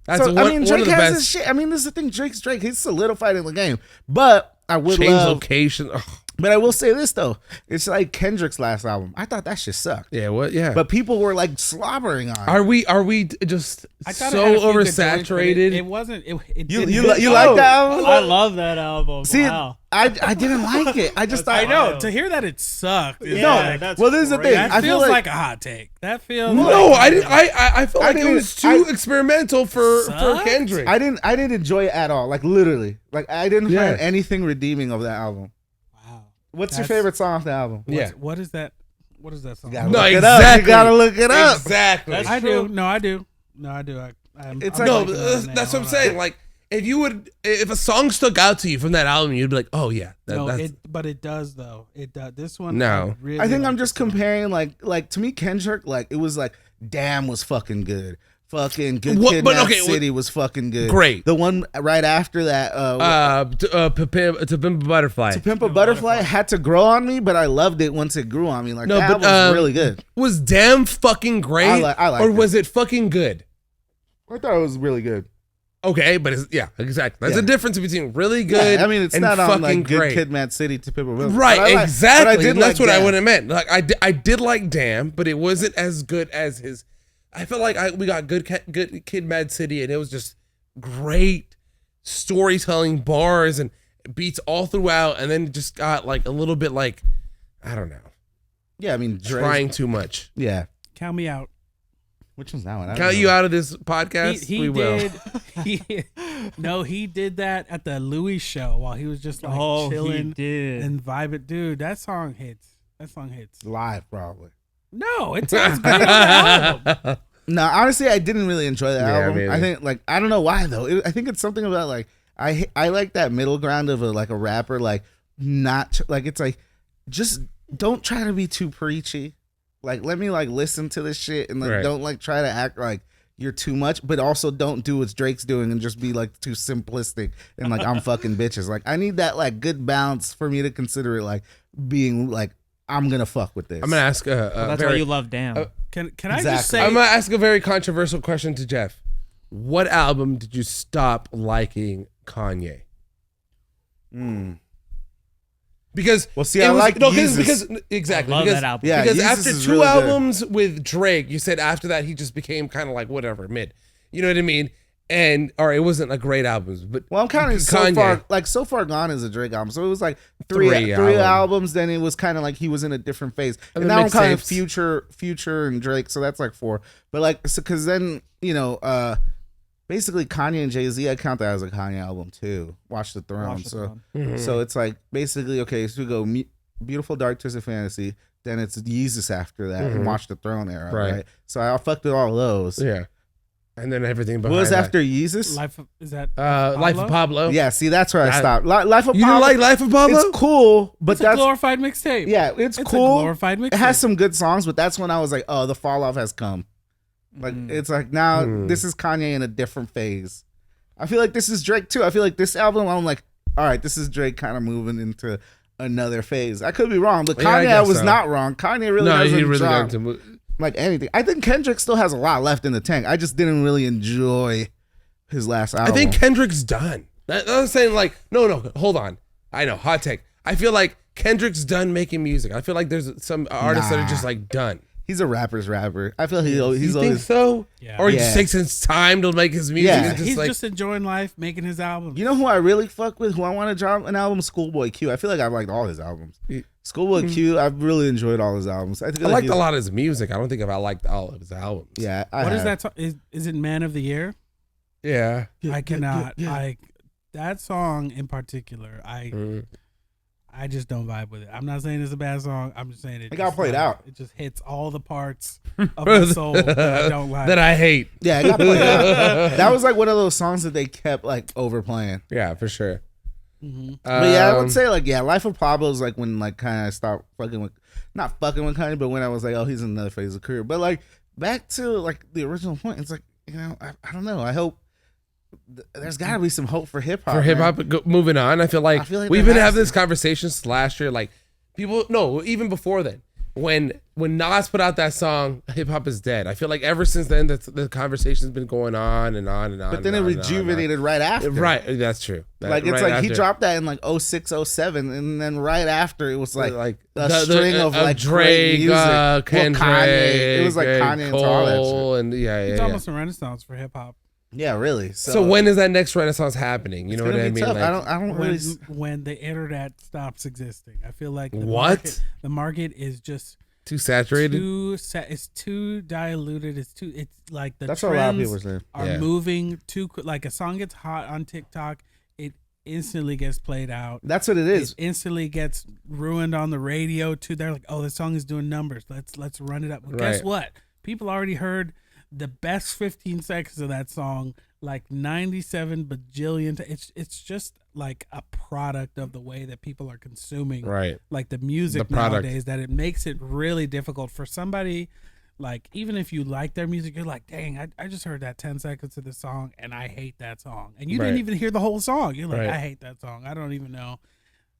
That's So one, I mean, one Drake of the has best. his shit. I mean, this is the thing. Drake's Drake. He's solidified in the game. But I would Change love. location. Ugh. But I will say this though, it's like Kendrick's last album. I thought that shit sucked. Yeah. What? Yeah. But people were like slobbering on it. Are we just I thought it so had a few good joints, but oversaturated? It wasn't. It You didn't like hit- that album? I love that album. See, wow. I didn't like it. I just That's thought I know. Wow. To hear that it sucked. is Yeah, like- that's well, this is the thing. great. that I feel feels like- like a hot take. That feels. no, like, I didn't. I felt I like it didn't- was too experimental for Sucked? Kendrick. I didn't enjoy it at all. Like literally. Like I didn't Yeah. find anything redeeming of that album. Wow. What's your That's- favorite song off the album? Yeah. What is that? What is that song? You gotta No, look it exactly. up. You gotta look it up. Exactly. That's I true. do. No, I do. No, I do. It's I'm like- No, blanking on that's, it now. that's what I'm Hold on. saying. Like, if a song stuck out to you from that album, you'd be like, oh yeah, No, that's but it does though. It does. This one. No. really I think like I'm just this one. comparing like to me Kendrick like it was like Damn was fucking good. Fucking Good What- Kid, but Mad okay, City was fucking good. Great. The one right after that, to Pimp a Butterfly. To Pimp a Butterfly had to grow on me, but I loved it once it grew on me. Like No, that but, was really good. Was damn fucking great, I liked or it. was it fucking good? I thought it was really good. Okay, but yeah, exactly. There's Yeah. a difference between really good. Yeah, I mean, it's and not on fucking like Good great. Kid, Mad City to Pimp a Butterfly. Right, But I like- exactly. But I did and that's like what I Damn. would have meant. Like I did like Damn, but it wasn't as good as his I felt like we got good Kid, Mad City, and it was just great storytelling, bars and beats all throughout, and then just got like a little bit like, I don't know. Yeah, I mean, trying too much. Yeah. Count me out. Which one's that one? Count you out of this podcast? He did that at the Louis show while he was just like chilling and vibing. Dude, that song hits. Live, probably. No, it sounds great on the album. No, honestly, I didn't really enjoy that album. maybe. I think, like, I don't know why though. I think it's something about like I like that middle ground of a rapper, like not like it's like just don't try to be too preachy. Like, let me like listen to this shit and like don't like try to act like you're too much, but also don't do what Drake's doing and just be like too simplistic and like I'm fucking bitches. Like, I need that like good balance for me to consider it like being like I'm gonna fuck with this. I'm gonna ask that's why you love Damn. Can I just say I'm gonna ask a very controversial question to Jeff. What album did you stop liking Kanye? Because I like because I love that album. Yeah, because Yeezus after is two really good. albums with Drake, you said after that he just became kind of like whatever, mid. You know what I mean? And or it wasn't a great albums, but well, I'm counting so far gone as a Drake album. So it was like three albums. Then it was kind of like he was in a different phase. And now I'm counting Future and Drake. So that's like 4. But like, because then basically Kanye and Jay-Z, I count that as a Kanye album too. Watch the Throne. So it's like basically okay. So we go Beautiful Dark Twisted Fantasy. Then it's Yeezus after that and Watch the Throne era. Right. So I fucked with all of those. Yeah. And then everything behind what was that. after Yeezus? Life of Pablo? Yeah, see, that's where I stopped. Life of Pablo. You didn't like Life of Pablo? It's cool, but it's that's a glorified mixtape. Yeah, it's cool. A glorified mixtape. It has some good songs, but that's when I was like, oh, the fall off has come. Like it's like now this is Kanye in a different phase. I feel like this is Drake too. I feel like this album, I'm like, all right, this is Drake kind of moving into another phase. I could be wrong, but Kanye, I was not wrong. Kanye really doesn't drop like anything. I think Kendrick still has a lot left in the tank. I just didn't really enjoy his last album. I think Kendrick's done. I'm saying like, no, hold on. I know, hot take. I feel like Kendrick's done making music. I feel like there's some artists that are just like done. He's a rapper's rapper. I feel he's you always. Think so? Yeah. Or he just takes his time to make his music. Yeah. He's just enjoying life, making his album. You know who I really fuck with? Who I want to drop an album? Schoolboy Q. I feel like I've liked all his albums. Schoolboy Q. I've really enjoyed all his albums. I liked a lot of his music. I don't think I liked all of his albums. Yeah. What is that? Is it Man of the Year? Yeah. I cannot. That song in particular. I just don't vibe with it. I'm not saying it's a bad song. I'm just saying it got played out. It just hits all the parts of my soul that I don't like. That I hate. Yeah, it got played out. That was like one of those songs that they kept like overplaying. Yeah, for sure. But yeah, I would say like Life of Pablo is like when like kind of stopped not fucking with Kanye, but when I was like, oh, he's in another phase of career. But like back to like the original point, it's like I don't know. I hope. There's got to be some hope for hip hop. For hip hop, moving on. I feel like we've been having this conversation last year. Like even before then, when Nas put out that song, hip hop is dead. I feel like ever since then, the conversation's been going on and on and on. But then it rejuvenated right after. Right, that's true. He dropped that in like 06, 07, and then right after it was like a string of like Drake, music. Kendrick, Kanye. It was like Kanye and all that shit. And it's almost a renaissance for hip hop. Yeah, really. So when is that next renaissance happening? You know what I mean? Like, I don't really. When the internet stops existing, I feel like the market is just too saturated. It's too diluted. It's like the that's what a lot of people are moving too. Like a song gets hot on TikTok, it instantly gets played out. That's what it is. It instantly gets ruined on the radio too. They're like, oh, this song is doing numbers. Let's run it up. Well, guess what? People already heard the best 15 seconds of that song like 97 bajillion it's just like a product of the way that people are consuming like the music nowadays, that it makes it really difficult for somebody, like even if you like their music, you're like, dang, I just heard that 10 seconds of the song and I hate that song, and you didn't even hear the whole song. You're like, I hate that song. I don't even know.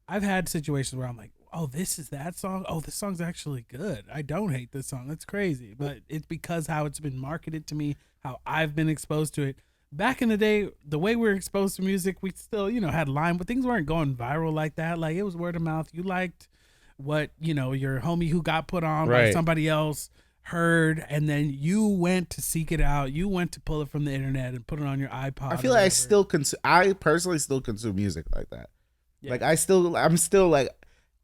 I've had situations where I'm like, oh, this is that song? Oh, this song's actually good. I don't hate this song. That's crazy. But it's because how it's been marketed to me, how I've been exposed to it. Back in the day, the way we were exposed to music, we still, had line, but things weren't going viral like that. Like, it was word of mouth. You liked what, your homie who got put on by somebody else. heard, and then you went to seek it out. You went to pull it from the internet and put it on your iPod. I feel like I personally still consume music like that. Yeah. Like I'm still like,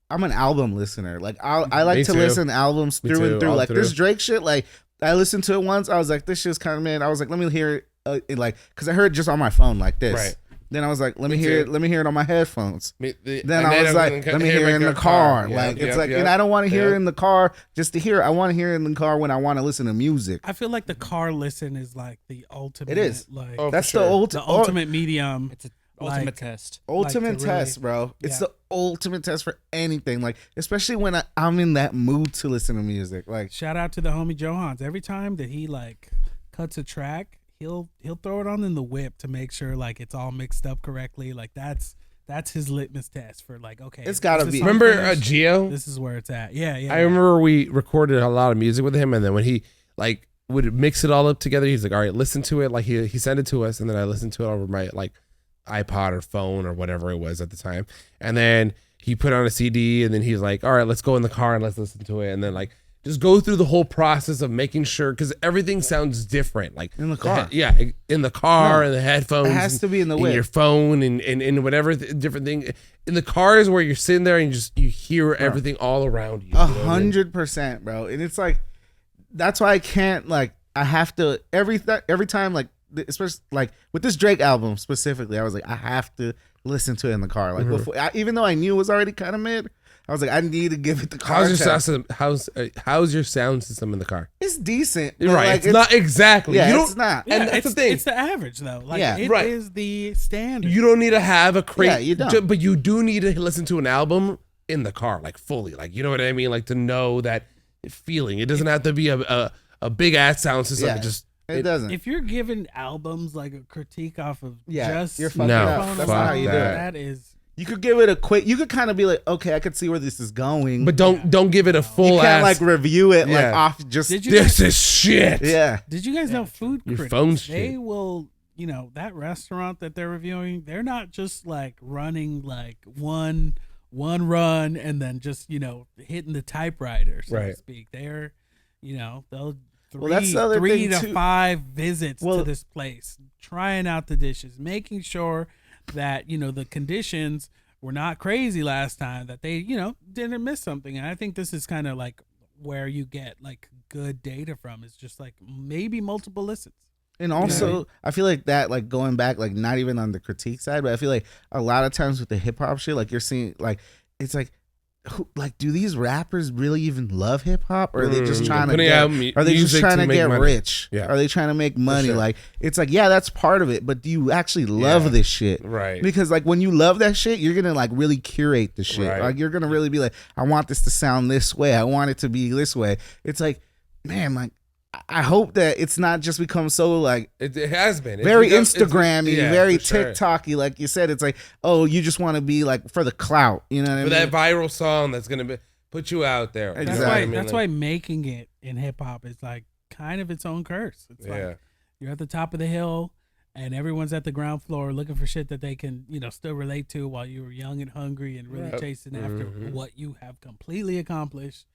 I'm an album listener. Like I like to listen to albums through and through. Like this Drake shit, like I listened to it once. I was like, this shit's kind of mid. I was like, let me hear it, like, because I heard it just on my phone like this. Right. Then I was like, let me hear it. Let me hear it on my headphones. Then I was like, let me hear it in the car. Like it's like, and I don't want to hear it in the car just to hear it. I want to hear it in the car when I want to listen to music. I feel like the car listen is like the ultimate. It is. Like that's the ultimate medium. It's an ultimate test. Ultimate test, bro. It's the ultimate test for anything. Like especially when I'm in that mood to listen to music. Like shout out to the homie Johans. Every time that he like cuts a track, he'll throw it on in the whip to make sure like it's all mixed up correctly. Like that's his litmus test for like, okay, it's gotta be. Remember Geo? This is where it's at. Yeah. I remember we recorded a lot of music with him, and then when he like would mix it all up together, he's like, all right, listen to it. Like he sent it to us, and then I listened to it over my like iPod or phone or whatever it was at the time, and then he put on a CD, and then he's like, all right, let's go in the car and let's listen to it, and then like just go through the whole process of making sure, because everything sounds different. Like in the car, in the car and the headphones. It has to be in the your phone and whatever different thing. In the car is where you're sitting there and you hear everything all around you. 100%, bro. And it's like that's why I can't like I have to every time like especially like with this Drake album specifically, I was like I have to listen to it in the car. Like before, even though I knew it was already kind of mid. I was like, I need to give it the car. How's your sound system in the car? It's decent. Right. Like, it's not exactly. Yeah, it's not. Yeah, and that's the thing. It's the average though. Like it is the standard. You don't need to have a crazy. Yeah, you don't. But you do need to listen to an album in the car, like fully. Like you know what I mean? Like to know that feeling. It doesn't have to be a big ass sound system. Yeah. It doesn't. If you're giving albums like a critique off of just you're fucking up. That's not how you do it. That is. You could give it a quick. You could kind of be like, okay, I could see where this is going, but don't give it a full. You can't like review it like off. Just this is shit. Yeah. Did you guys know food Your critics? phone's they shit. will. You know that restaurant that they're reviewing. They're not just like running like one run and then just hitting the typewriter, so to speak. They're they'll three to 5 visits to this place, trying out the dishes, making sure that the conditions were not crazy last time, that they didn't miss something. And I think this is kind of like where you get like good data from, is just like maybe multiple listens. And also I feel like that, like going back, like not even on the critique side, but I feel like a lot of times with the hip hop shit, like you're seeing like it's like do these rappers really even love hip hop, or are they just trying to get rich? Yeah. Are they trying to make money? Sure. Like it's like, yeah, that's part of it, but do you actually love this shit? Right. Because like when you love that shit, you're gonna like really curate the shit. Right. Like you're gonna really be like, I want this to sound this way. I want it to be this way. It's like, man, like I hope that it's not just become so like it has been very Instagram-y, very sure. TikTok-y. Like you said, it's like, oh, you just want to be like for the clout, you know what I mean? For that viral song that's gonna put you out there. Exactly. That's why making it in hip hop is like kind of its own curse. It's like you're at the top of the hill and everyone's at the ground floor looking for shit that they can still relate to while you were young and hungry and really chasing after what you have completely accomplished.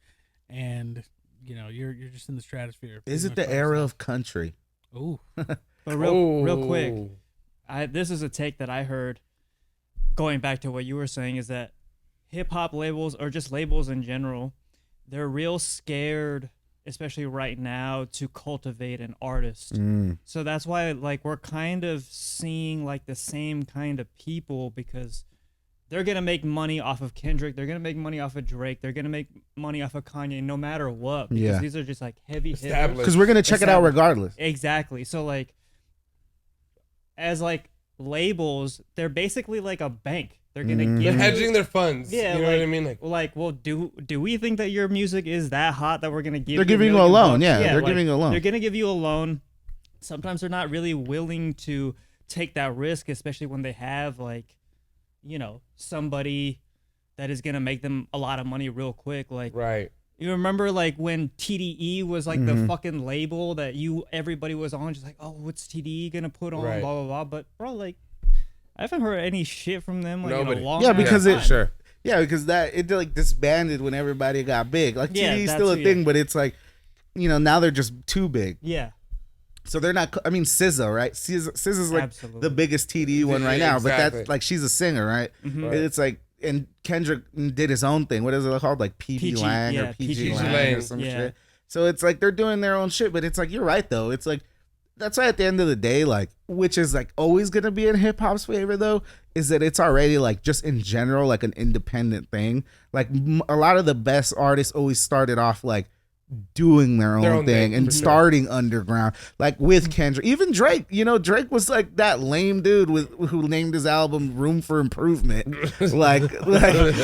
And you're just in the stratosphere. Is it the era of country? Ooh. But real quick, this is a take that I heard going back to what you were saying, is that hip hop labels, or just labels in general, they're real scared, especially right now, to cultivate an artist. So that's why like we're kind of seeing like the same kind of people, because they're going to make money off of Kendrick. They're going to make money off of Drake. They're going to make money off of Kanye no matter what. Because these are just like heavy hitters. Because we're going to check it out regardless. Exactly. So like, as like labels, they're basically like a bank. They're going to give they're hedging their funds. Yeah. You know what I mean? Well, do we think that your music is that hot that we're going to give They're giving you a loan. Yeah. They're like, giving you a loan. They're going to give you a loan. Sometimes they're not really willing to take that risk, especially when they have like, somebody that is going to make them a lot of money real quick. Like, you remember like when TDE was like the fucking label that everybody was on, just like, oh, what's TDE going to put on, blah, blah, blah. But bro, like, I haven't heard any shit from them like in a long time. Because because that it like disbanded when everybody got big. Like TDE is still a thing, but it's like now they're just too big. Yeah. So they're not. I mean, SZA, right? SZA's like Absolutely. the biggest TDE one right now, but Exactly. that's like she's a singer, right? Right. It's like, and Kendrick did his own thing. What is it called? Like PG Lang or PG Lang or some shit. So it's like they're doing their own shit, but it's like you're right though. It's like that's why at the end of the day, like, which is like always gonna be in hip hop's favor though, is that it's already like just in general like an independent thing. Like a lot of the best artists always started off like doing their own thing and starting underground, like with Kendrick, even Drake. Drake was like that lame dude who named his album "Room for Improvement," like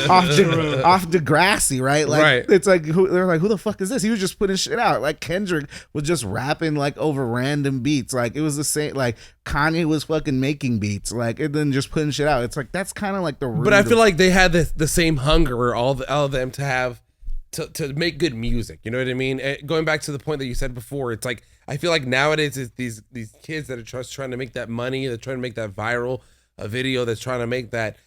off Degrassi, right? Like, Right. It's like they're like, who the fuck is this? He was just putting shit out. Like Kendrick was just rapping like over random beats. Like it was the same. Like Kanye was fucking making beats, like, and then just putting shit out. It's like that's kind of like the root. But I feel like they had the same hunger, all of them, to have to make good music. You know what I mean? Going back to the point that you said before, it's like I feel like nowadays it's these kids that are just trying to make that money, they're trying to make that viral a video, that's trying to make that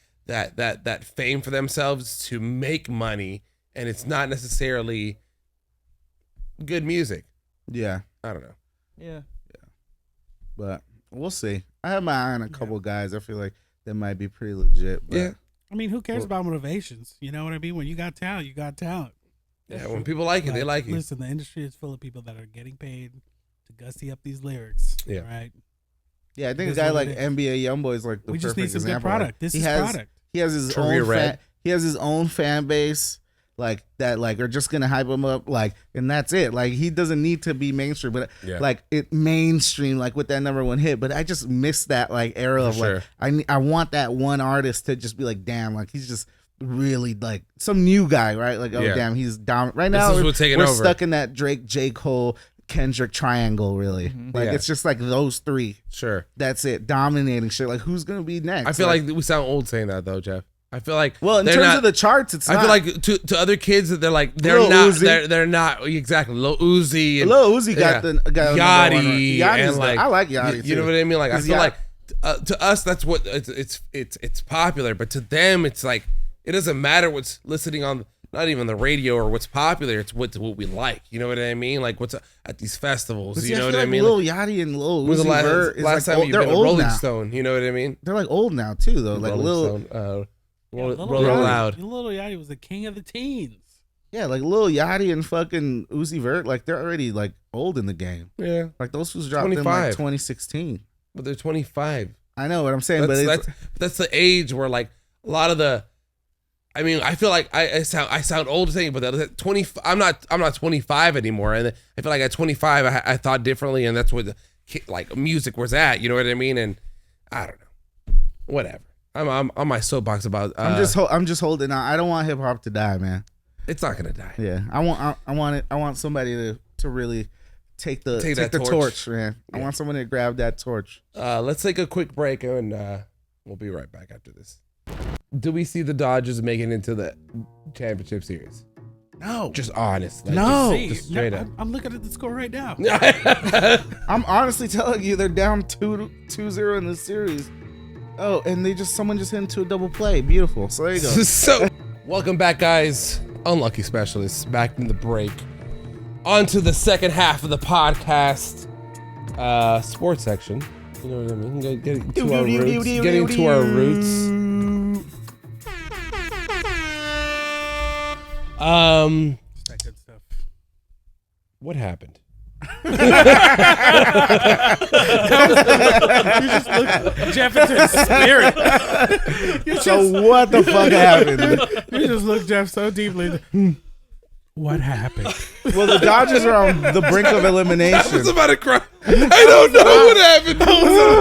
fame for themselves to make money, and it's not necessarily good music. Yeah, I don't know. Yeah. but we'll see. I have my eye on a couple guys. I feel like they might be pretty legit. But Yeah. I mean, who cares about motivations? You know what I mean? When you got talent, you got talent. Yeah, when people like it, they like it. Listen, the industry is full of people that are getting paid to gussy up these lyrics. Yeah. Right. Yeah, I think It a is guy what like it is. NBA YoungBoy is like the We just perfect need some good example. product. This is product. He has his Trivia own Red. he has his own fan base, like that, like are just gonna hype him up, like, and that's it. Like he doesn't need to be mainstream, but Yeah. like it mainstream, like with that #1 hit. But I just miss that like era of For like I want that one artist to just be like, damn, like he's just really like some new guy, right? Like, oh Yeah. damn, he's dominant right This now. is what's taking we're over. stuck in that Drake, J. Cole, Kendrick triangle, really. Like Yeah. it's just like those three. Sure. That's it, dominating shit. Like who's gonna be next? I feel like we sound old saying that though, Jeff. I feel like well, in they're terms not- of the charts, it's I not. feel like to other kids that they're like Lil not Uzi. they're not exactly Lil Uzi and Lil Uzi got yeah. the got Yachty Yachty's and like I like Yachty. you know too. what I mean? Like I 'Cause feel Yacht- like to us that's what it's popular, but to them it's like it doesn't matter what's listening on not even the radio or what's popular. It's what we like. You know what I mean? Like what's at these festivals. But see, You know I what feel I like mean? Lil Yachty and Lil When was Uzi the last, Vert is last like time you've they're been a old Rolling now. Stone? You know what I mean? They're like old now too, though. Like Rolling Lil, Stone, Roll Yachty- Loud. Lil Yachty was the king of the teens. yeah, like Lil Yachty and fucking Uzi Vert, like they're already like old in the game. Yeah, Like those fools dropped in 25. like 2016. but they're 25. I know what I'm saying, but it's, That's the age where like a lot of the. I mean, I feel like I sound old saying, but that 20. I'm not 25 anymore, and I feel like at 25 I thought differently, and that's what the, like music was at. You know what I mean? And I don't know, whatever. I'm on my soapbox about. I'm just holding on. I don't want hip hop to die, man. It's not gonna die. Yeah, I want it. I want somebody to really take the Take that torch. torch, man. I Yeah. want someone to grab that torch. Let's take a quick break, and we'll be right back after this. Do we see the Dodgers making it into the championship series? No, Just honest. Like, No. Just straight up. I'm looking at the score right now. I'm honestly telling you, they're down 2-0 in this series. Oh, and someone just hit into a double play. Beautiful. So there you go. So, welcome back, guys. Unlucky specialists back from the break. On to the second half of the podcast, sports section. You know what I mean? Getting to our roots. Getting to our roots. That good stuff. What happened? Jeff into his spirit. So what the fuck happened? You just look Jeff so deeply. What happened? Well, the Dodgers are on the brink of I elimination. was about to cry. I don't know what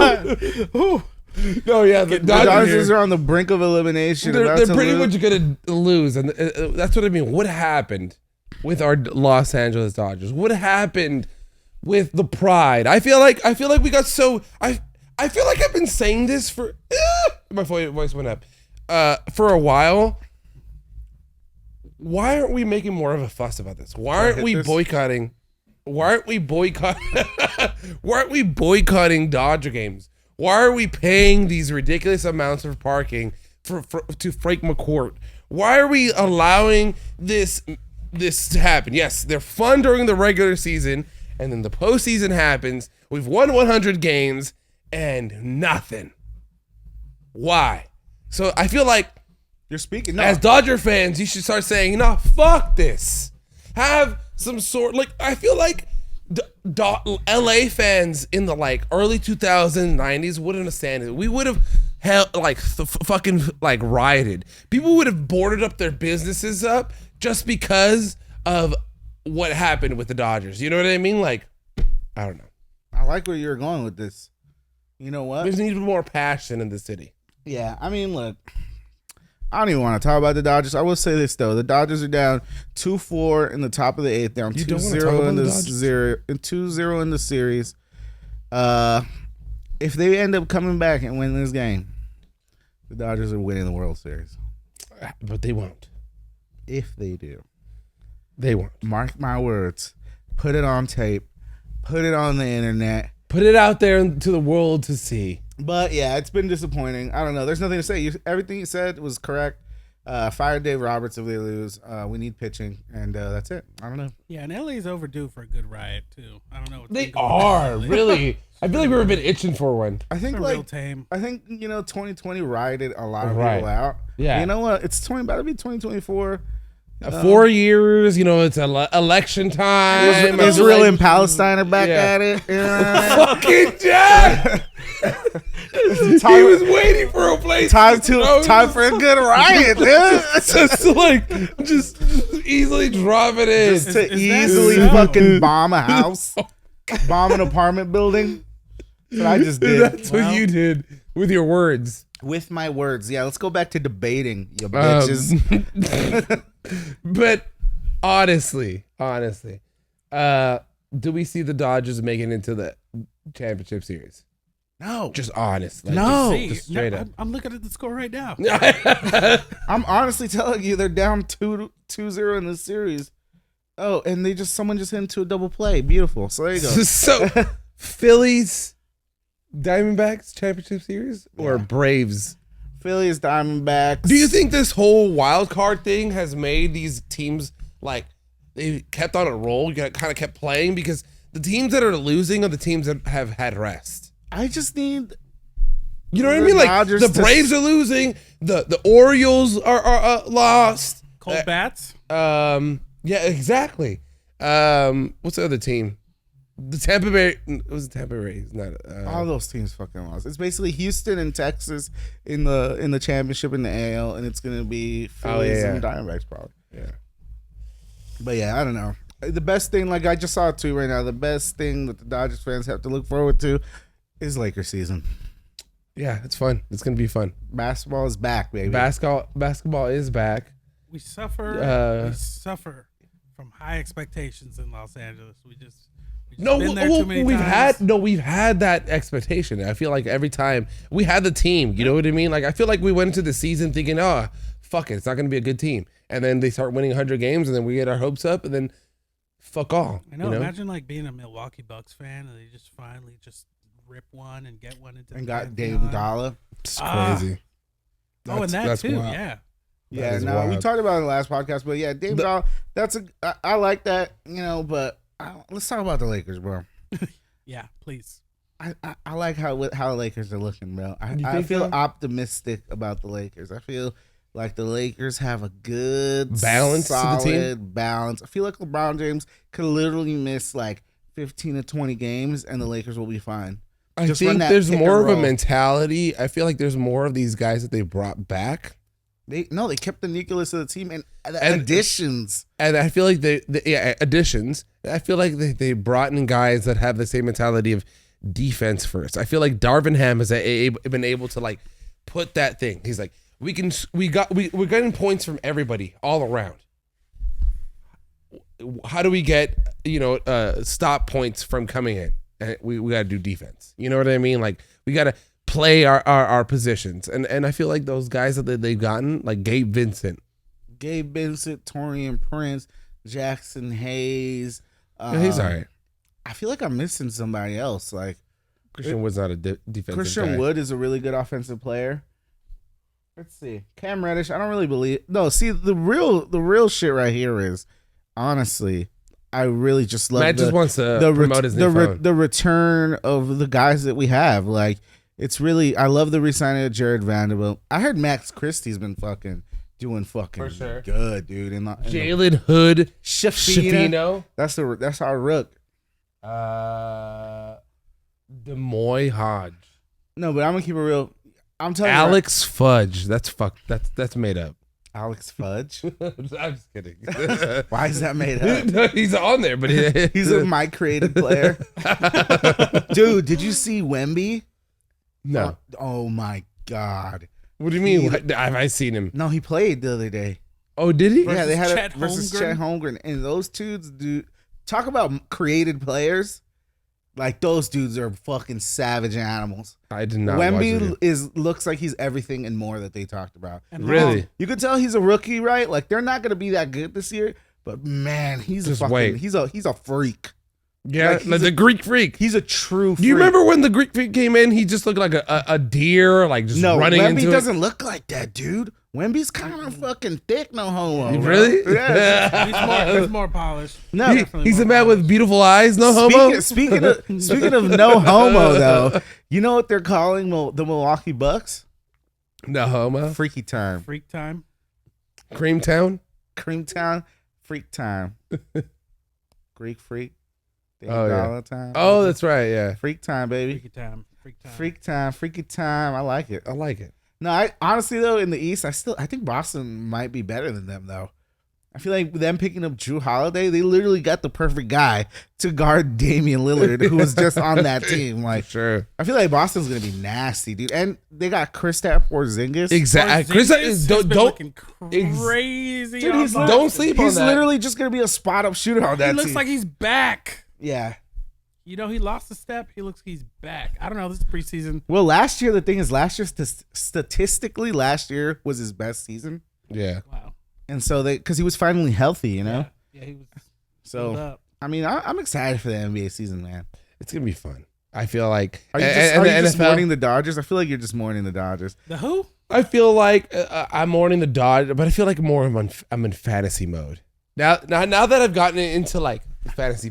happened. No, yeah, the The Dodgers. Dodgers are on the brink of elimination. They're about to pretty lose. much gonna lose, and that's what I mean. What happened with our Los Angeles Dodgers? What happened with the pride? I feel like we got so. I feel like I've been saying this for my voice went up for a while. Why aren't we making more of a fuss about this? Why aren't we boycotting? Why aren't we boycotting? Why aren't we boycotting Dodger games? Why are we paying these ridiculous amounts of parking to Frank McCourt? Why are we allowing this this to happen. Yes, they're fun during the regular season, and then the postseason happens. We've won 100 games and nothing. Why? So I feel like You're speaking. No, as Dodger fans, you should start saying, "No, fuck this." Have some sort like I feel like LA fans in the like early 2090s wouldn't understand it. We would have held like fucking like rioted. People would have boarded up their businesses up just because of what happened with the Dodgers. You know what I mean? Like, I don't know. I like where you're going with this. You know what? There's need more passion in the city. Yeah, I mean, look, I don't even want to talk about the Dodgers. I will say this though: the Dodgers are down 2-4 in the top of the eighth, down You don't wanna 2-0 talk about in the the Dodgers? 2-0 in the series. If they end up coming back and win this game, the Dodgers are winning the World Series. But they won't. If they do, They won't. mark my words. Put it on tape. Put it on the internet. Put it out there to the world to see. But yeah, it's been disappointing. I don't know. There's nothing to say. Everything you said was correct. Fire Dave Roberts if they lose. We need pitching, and that's it. I don't know. Yeah, and LA's overdue for a good riot too. I don't know. What's They been going on are, lately. really. I feel like we've been itching for one. I It's think been real like tame. 2020 rioted a lot of Right. people out. Yeah. You know what? It's about to be 2024. 4 years, it's election time. Israel and Palestine are back Yeah. at it. You know? Fucking Jack! He was waiting for a place. time for a good riot, dude. just easily drop it in. Just to Is that easily so? fucking bomb a house, bomb an apartment building. That's what I just did. That's what you did with your words. With my words. Yeah, let's go back to debating, you bitches. But honestly, do we see the Dodgers making it into the championship series? No. Just honest. Like, No. See, just straight no, up. I'm looking at the score right now. I'm honestly telling you, they're down 2-0 in this series. Oh, and someone just hit into a double play. Beautiful. So there you go. So, Phillies, Diamondbacks championship series or Yeah. Braves? Phillies, Diamondbacks. Do you think this whole wild card thing has made these teams like they kept on a roll? You kind of kept playing because the teams that are losing are the teams that have had rest. I just need. You know what I The mean? Like Dodgers the to- Braves are losing, the Orioles are lost. Cold bats. Yeah, exactly. What's the other team? The Tampa Bay. It was the Tampa Bay. It's not. All those teams fucking lost. It's basically Houston and Texas in the championship in the AL, and it's gonna be Phillies and Diamondbacks probably. Yeah. But yeah, I don't know. The best thing, like I just saw it too right now, the best thing that the Dodgers fans have to look forward to is Lakers season. Yeah, it's fun. It's gonna be fun. Basketball is back, baby. Basketball is back. We suffer. Uh, We suffer from high expectations in Los Angeles. We just No, been there too many we've times. had that expectation. I feel like every time we had the team, you know what I mean? Like I feel like we went into the season thinking, oh, fuck it, it's not gonna be a good team, and then they start winning 100 games, and then we get our hopes up, and then fuck all. I know. You know? Imagine like being a Milwaukee Bucks fan and they just finally just rip one and get one into and the got pantheon. Dame Dollar. It's Ah. crazy. Oh, and that That's too. wild. Yeah. Yeah, is no, we wild. talked about it in the last podcast, but yeah, Dame Dollar. I like that, but let's talk about the Lakers, bro. Yeah. Please. I like how the Lakers are looking, bro. You I think feel so? optimistic about the Lakers. I feel like the Lakers have a good Balance to the solid team? balance. I feel like LeBron James could literally miss like 15 to 20 games, and the Lakers will be fine. I Just run think that there's pick more and of a roll. mentality. I feel like there's more of these guys that they brought back, They kept the nucleus of the team and And- additions. and I feel like additions. I feel like they brought in guys that have the same mentality of defense first. I feel like Darvin Ham has been able to like put that thing. He's like, we're getting points from everybody all around. How do we get stop points from coming in? And we got to do defense. You know what I mean? Like we got to play our positions. And I feel like those guys that they've gotten, like Gabe Vincent, Torian Prince, Jackson Hayes. he's all right. I feel like I'm missing somebody else. Like Christian Wood's not a defensive Christian guy. Wood is a really good offensive player. Let's see. Cam Reddish, I don't really believe. No, see the real shit right here is honestly, I really just love Matt just wants to promote his the new phone. the return of the guys that we have. Like, it's really, I love the re-signing of Jared Vanderbilt. I heard Max Christie's been doing For sure. good, dude. And Jalen Hood, Shafino. Shafino, That's our rook. Demoy Hodge, No, but I'm gonna keep it real. I'm telling Alex Fudge. That's made up. you, Alex Fudge. I'm just kidding. Why is that made up? No, he's on there, but He's a my created player. Dude, did you see Wemby? no. Oh my God. What do you mean? Have I seen him? No, he played the other day. Oh, did he? Yeah, they had Chet it versus Holmgren? Chet Holmgren. And those dudes, dude, talk about created players. Like, those dudes are fucking savage animals. I did not. watch Wemby it. looks like he's everything and more that they talked about. And Really? You could tell he's a rookie, right? Like, they're not gonna be that good this year, but man, he's Just a fucking wait. he's a freak. Yeah, like, like the Greek freak. He's a true freak. Do you remember when the Greek freak came in? He just looked like a deer, like just No, running Wemby into doesn't look like that, dude. Wemby's kind of fucking thick, no homo. it. bro. Really? Yeah. he's more polished. No, He's a man with beautiful eyes, no homo. Speaking of no homo, though, you know what they're calling the Milwaukee Bucks? No homo. Freaky time, Freak time. Creamtown. Creamtown, freak time, Greek freak. Oh, yeah. Dollar time. Oh, that's right. Yeah, freak time, baby. Freaky time. Freak time. Freak time, freaky time. I like it. I like it. No, I honestly though in the East, I think Boston might be better than them though. I feel like them picking up Drew Holiday, they literally got the perfect guy to guard Damian Lillard, who was just on that team. Like, Sure. I feel like Boston's gonna be nasty, dude. And they got Kristaps Porzingis. Exactly. Chris, Porzingis has been don't looking crazy. Dude, on he's ball. don't sleep on He's that. literally just gonna be a spot up shooter on that He looks team. like he's back. Yeah. You know, he lost a step. He looks like he's back. I don't know. This is preseason. Well, last year, the thing is, statistically, last year was his best season. Yeah. Wow. And so because he was finally healthy, you know? Yeah, he was. So, up. I mean, I'm excited for the NBA season, man. It's gonna be fun. I feel like. Are you just mourning the Dodgers? I feel like you're just mourning the Dodgers. The who? I feel like I'm mourning the Dodgers, but I feel like I'm in fantasy mode now. Now that I've gotten into like fantasy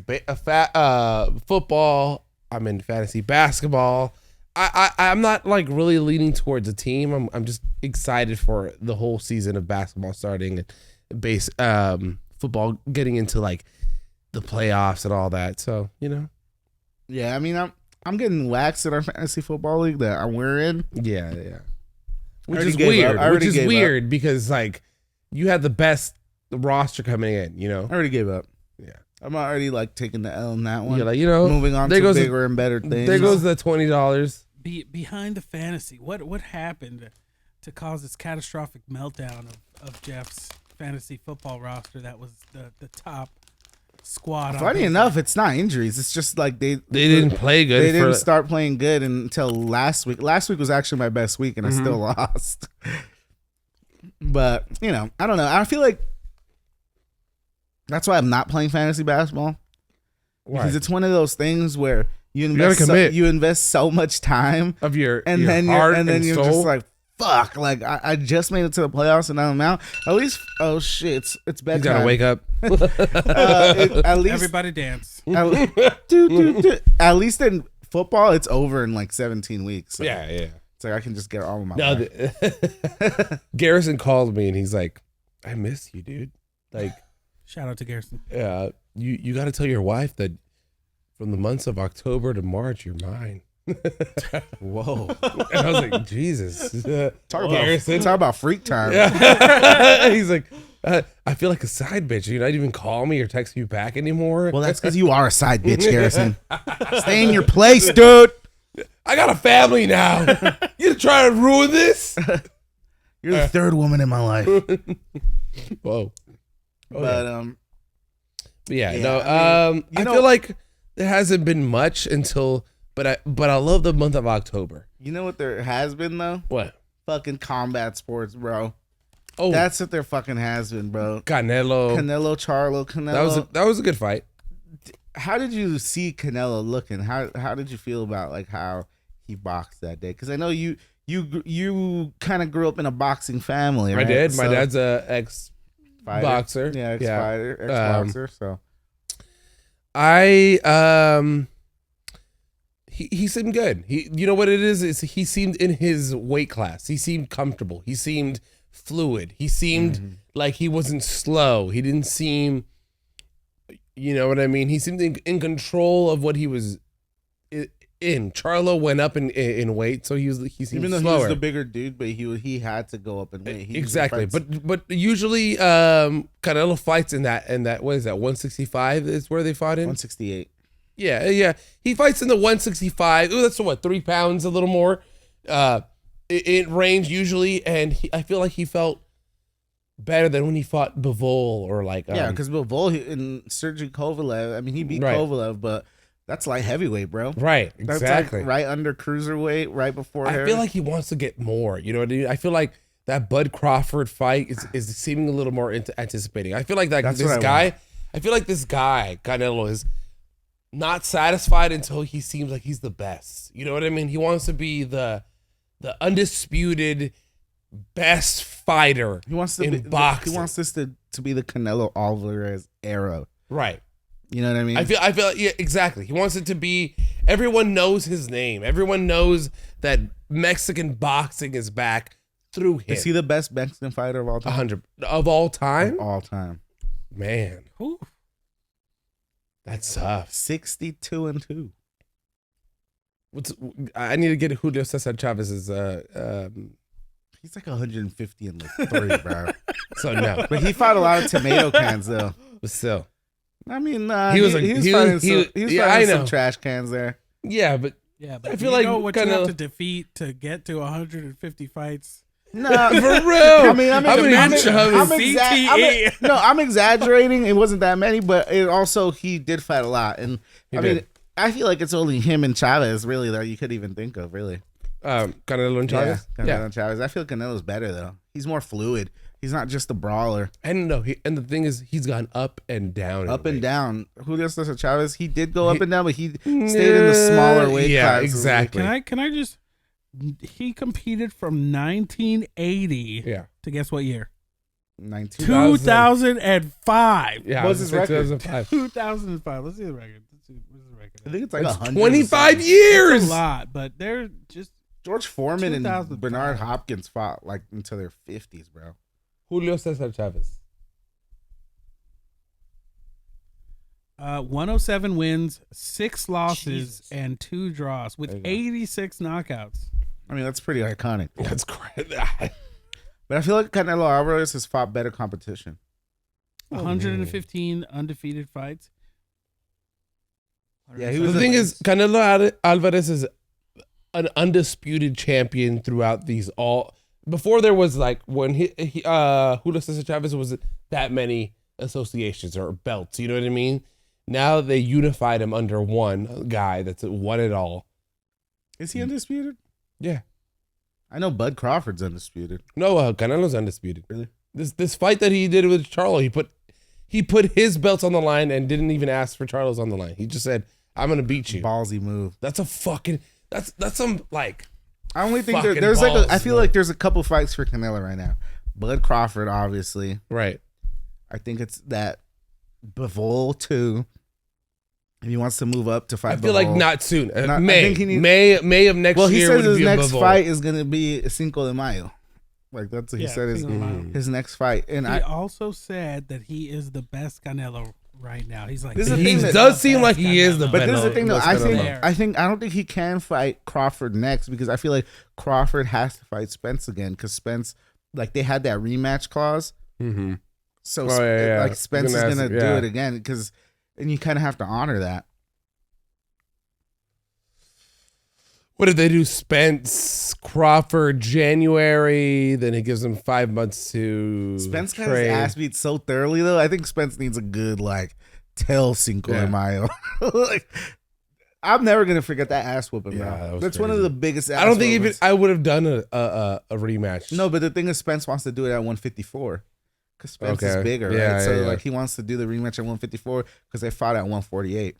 football, I'm in fantasy basketball. I'm not like really leaning towards a team. I'm just excited for the whole season of basketball starting and football getting into like the playoffs and all that. So Yeah, I mean, I'm getting waxed in our fantasy football league that we're in. yeah. Which already is gave weird. up. I already Which is gave up. weird because like you had the best roster coming in. I already gave up. Yeah. I'm already like taking the L in that one. You're like, moving on there to goes the- bigger and better things. There goes the $20. Behind the fantasy. What happened to cause this catastrophic meltdown of Jeff's fantasy football roster? That was the top squad. Funny enough, it's not injuries. It's just like they didn't play good. They didn't start playing good until last week. Last week was actually my best week, and I Mm-hmm. still lost. But I don't know. I feel like that's why I'm not playing fantasy basketball, because it's one of those things where you gotta invest commit. you invest so much time, of your and your then heart you're soul. just like, fuck. Like I just made it to the playoffs, and I'm out. At least, oh shit, it's you bedtime. gotta wake up. At least Everybody dance. At least in football, it's over in like 17 weeks. So Yeah. it's like I can just get all of my No, life. Garrison called me and he's like, "I miss you, dude. Like, Shout out to Garrison. you got to tell your wife that from the months of October to March, you're mine." Whoa. And I was like, Jesus. Talk Garrison. about freak time. Yeah. He's like, I feel like a side bitch. You're not even call me or text me back anymore. Well, that's because you are a side bitch, Garrison. Stay in your place, dude. I got a family now. You trying to ruin this? You're the third woman in my life. Whoa. But Yeah, Yeah, no. I mean, I feel like there hasn't been much until, but I love the month of October. you know what there has been though? What? Fucking combat sports, bro. Oh, That's what there fucking has been, bro. Canelo. Canelo. That was a good fight. How did you see Canelo looking? How did you feel about like how he boxed that day? Because I know you kind of grew up in a boxing family, right? I did. My So- dad's a ex Fighter. boxer. Yeah, ex-fighter, ex-boxer. So he seemed good. You know what it is he seemed in his weight class. He seemed comfortable. He seemed fluid. He seemed like he wasn't slow. He didn't seem, you know what I mean? He seemed in control of what he was in. Charlo went up in weight, so he seemed even though slower. he was the bigger dude, but he had to go up in weight. He Exactly, usually but usually Canelo fights in that what is that 165 is where they fought in 168. Yeah, he fights in the 165. Ooh, that's what 3 pounds a little more in range usually, and I feel like he felt better than when he fought Bivol or like Because Bivol and Sergey Kovalev. I mean, he beat Kovalev, but that's light heavyweight, bro. Right, That's exactly. like right under cruiserweight, right before. I feel like he wants to get more. You know what I mean? I feel like that Bud Crawford fight is seeming a little more anticipating. I feel like That's this what I guy. want. I feel like this guy Canelo is not satisfied until he seems like he's the best. You know what I mean? He wants to be the undisputed best fighter. He wants to in be boxing. He wants this to be the Canelo Alvarez era. Right. You know what I mean? I feel like, yeah, exactly. He wants it to be, everyone knows his name. Everyone knows that Mexican boxing is back through him. Is he the best Mexican fighter of all time? 100 of all time? Of all time. Man. Ooh. That's tough. 62-2. I need to get Julio Cesar Chavez's He's like 150 and like 3, bro. so no. But he fought a lot of tomato cans though. But still. I mean, He was fighting some trash cans there. Yeah, but Yeah, but I feel you like know what you kinda- have to defeat to get to 150 fights. No, for real. I mean, I'm CTE. I'm exaggerating. It wasn't that many, but it also he did fight a lot, and He I did. mean, I feel like it's only him and Chavez really that you could even think of, really. Canelo and Chavez. Canelo and Chavez. I feel Canelo's better though. He's more fluid. He's not just a brawler. And no, and the thing is, he's gone up and down. Up in and weight. down. Julio Cesar Chavez, he did go up and down, but he stayed in the smaller weight Yeah, classes. exactly. Can I just? He competed from 1980 Yeah. to guess what year? 19. 2005. Yeah. What was his record? 2005. 2005. Let's see the record. What's the record? I think it's like That's 100 25 It's years. a lot, but they're just George Foreman and 2005. Bernard Hopkins fought like into their 50s, bro. Julio Cesar Chavez. 107 wins, 6 losses, Jesus. and 2 draws with There you go. 86 knockouts. I mean, that's pretty iconic. That's crazy. But I feel like Canelo Alvarez has fought better competition. 115 undefeated fights. Yeah, he The was thing is, Canelo Alvarez is an undisputed champion throughout these all. Before there was like when Julio Cesar Chavez was that many associations or belts. You know what I mean? Now they unified him under one guy that's won it all. Is he undisputed? Yeah. I know Bud Crawford's undisputed. No, Canelo's undisputed. Really? This fight that he did with Charlo, he put his belts on the line and didn't even ask for Charlo's on the line. He just said, "I'm gonna beat you." Ballsy move. That's a fucking that's some like I only think Fucking there's like balls, I feel man. like there's a couple fights for Canelo right now. Bud Crawford, obviously. right. I think it's that Bivol too. If he wants to move up to fight, I feel like Bivol. not soon. I May think he needs- May of next Well, he year says would his be next a Bivol. fight is gonna be Cinco de Mayo. Like that's what he Yeah, said Cinco de Mayo. his next fight. And He I also said that he is the best Canelo right now. He's like, This is the He thing that- does seem like he is the But this is the Canelo- thing, though. best I Canelo. think I don't think he can fight Crawford next because I feel like Crawford has to fight Spence again because Spence, like they had that rematch clause, Mhm. so Oh, yeah. like Spence is Gonna ask- gonna do yeah. it again because, and you kind of have to honor that. What did they do? Spence Crawford January, then he gives him 5 months to Spence got his train. ass beat so thoroughly though. I think Spence needs a good like tell Cinco Yeah. de Mayo. Like, I'm never gonna forget that ass whooping, Yeah, bro. that was That's one of crazy. the biggest. Ass I don't think even whoopings. I would have done a rematch. No, but the thing is, Spence wants to do it at 154 because Spence is Okay. bigger, Yeah, right? So yeah. like he wants to do the rematch at 154 because they fought at 148.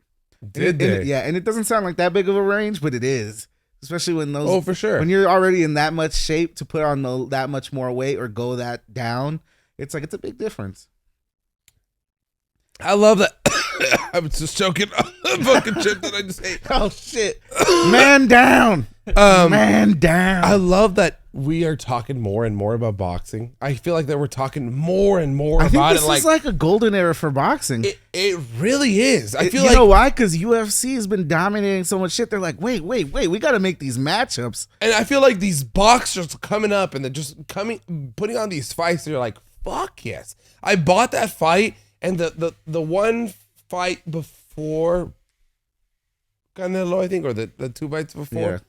Did they? Yeah, and it doesn't sound like that big of a range, but it is, especially when those. Oh, for sure. When you're already in that much shape to put on that much more weight or go that down, it's like it's a big difference. I love that. I was just choking on the fucking chip that I just ate. Oh shit! Man down. Man down. I love that we are talking more and more about boxing. I feel like that we're talking more and more I think about this it. is like a golden era for boxing. It really is. I feel you like know why? Because UFC has been dominating so much shit. They're like, wait, we got to make these matchups. and I feel like these boxers are coming up and they're just putting on these fights. They're like, fuck yes. I bought that fight, and the one fight before Canelo, I think, or the 2 fights before,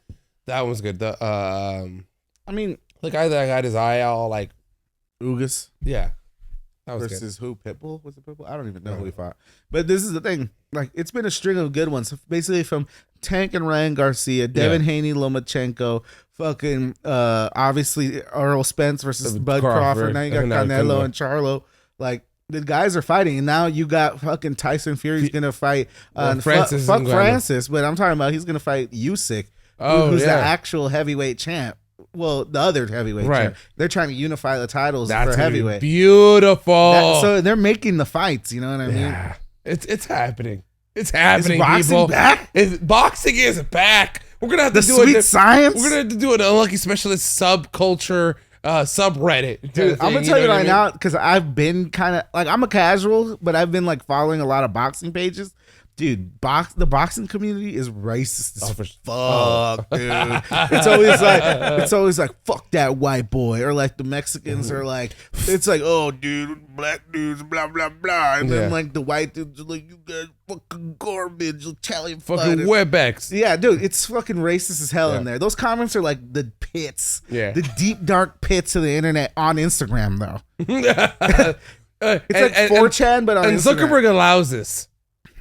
that one was good. I mean, The guy that got his eye all like, Ugas yeah, that was versus who? Pitbull? Was it Pitbull? I don't even know who he fought. But this is the thing. Like, it's been a string of good ones. Basically from Tank and Ryan Garcia, Devin Haney, Lomachenko, fucking obviously Earl Spence versus Bud Crawford. Now you got Canelo and Charlo. Like, the guys are fighting, and now you got fucking Tyson Fury's gonna fight Francis. Fuck Francis, but I'm talking about he's gonna fight Usyk, who's the actual heavyweight champ. Well, the other heavyweight champ. They're trying to unify the titles for heavyweight. Beautiful. So they're making the fights. You know what I mean? Yeah, it's happening. It's happening. Is boxing people. back? Boxing is back. We're gonna have to The do sweet science. We're gonna have to do an unlucky specialist subculture subreddit. Dude, I'm gonna tell you right now, because I've been kind of like, I'm a casual, but I've been like following a lot of boxing pages. Dude, the boxing community is racist as fuck, dude. It's always like fuck that white boy, or like the Mexicans are like, it's like, oh dude, black dudes, blah blah blah, and then like the white dudes are like, you guys fucking garbage, Italian fucking wetbacks. Yeah, dude, it's fucking racist as hell in there. Those comments are like the pits, the deep dark pits of the internet on Instagram though. It's like 4chan, but on and Instagram. Zuckerberg allows this.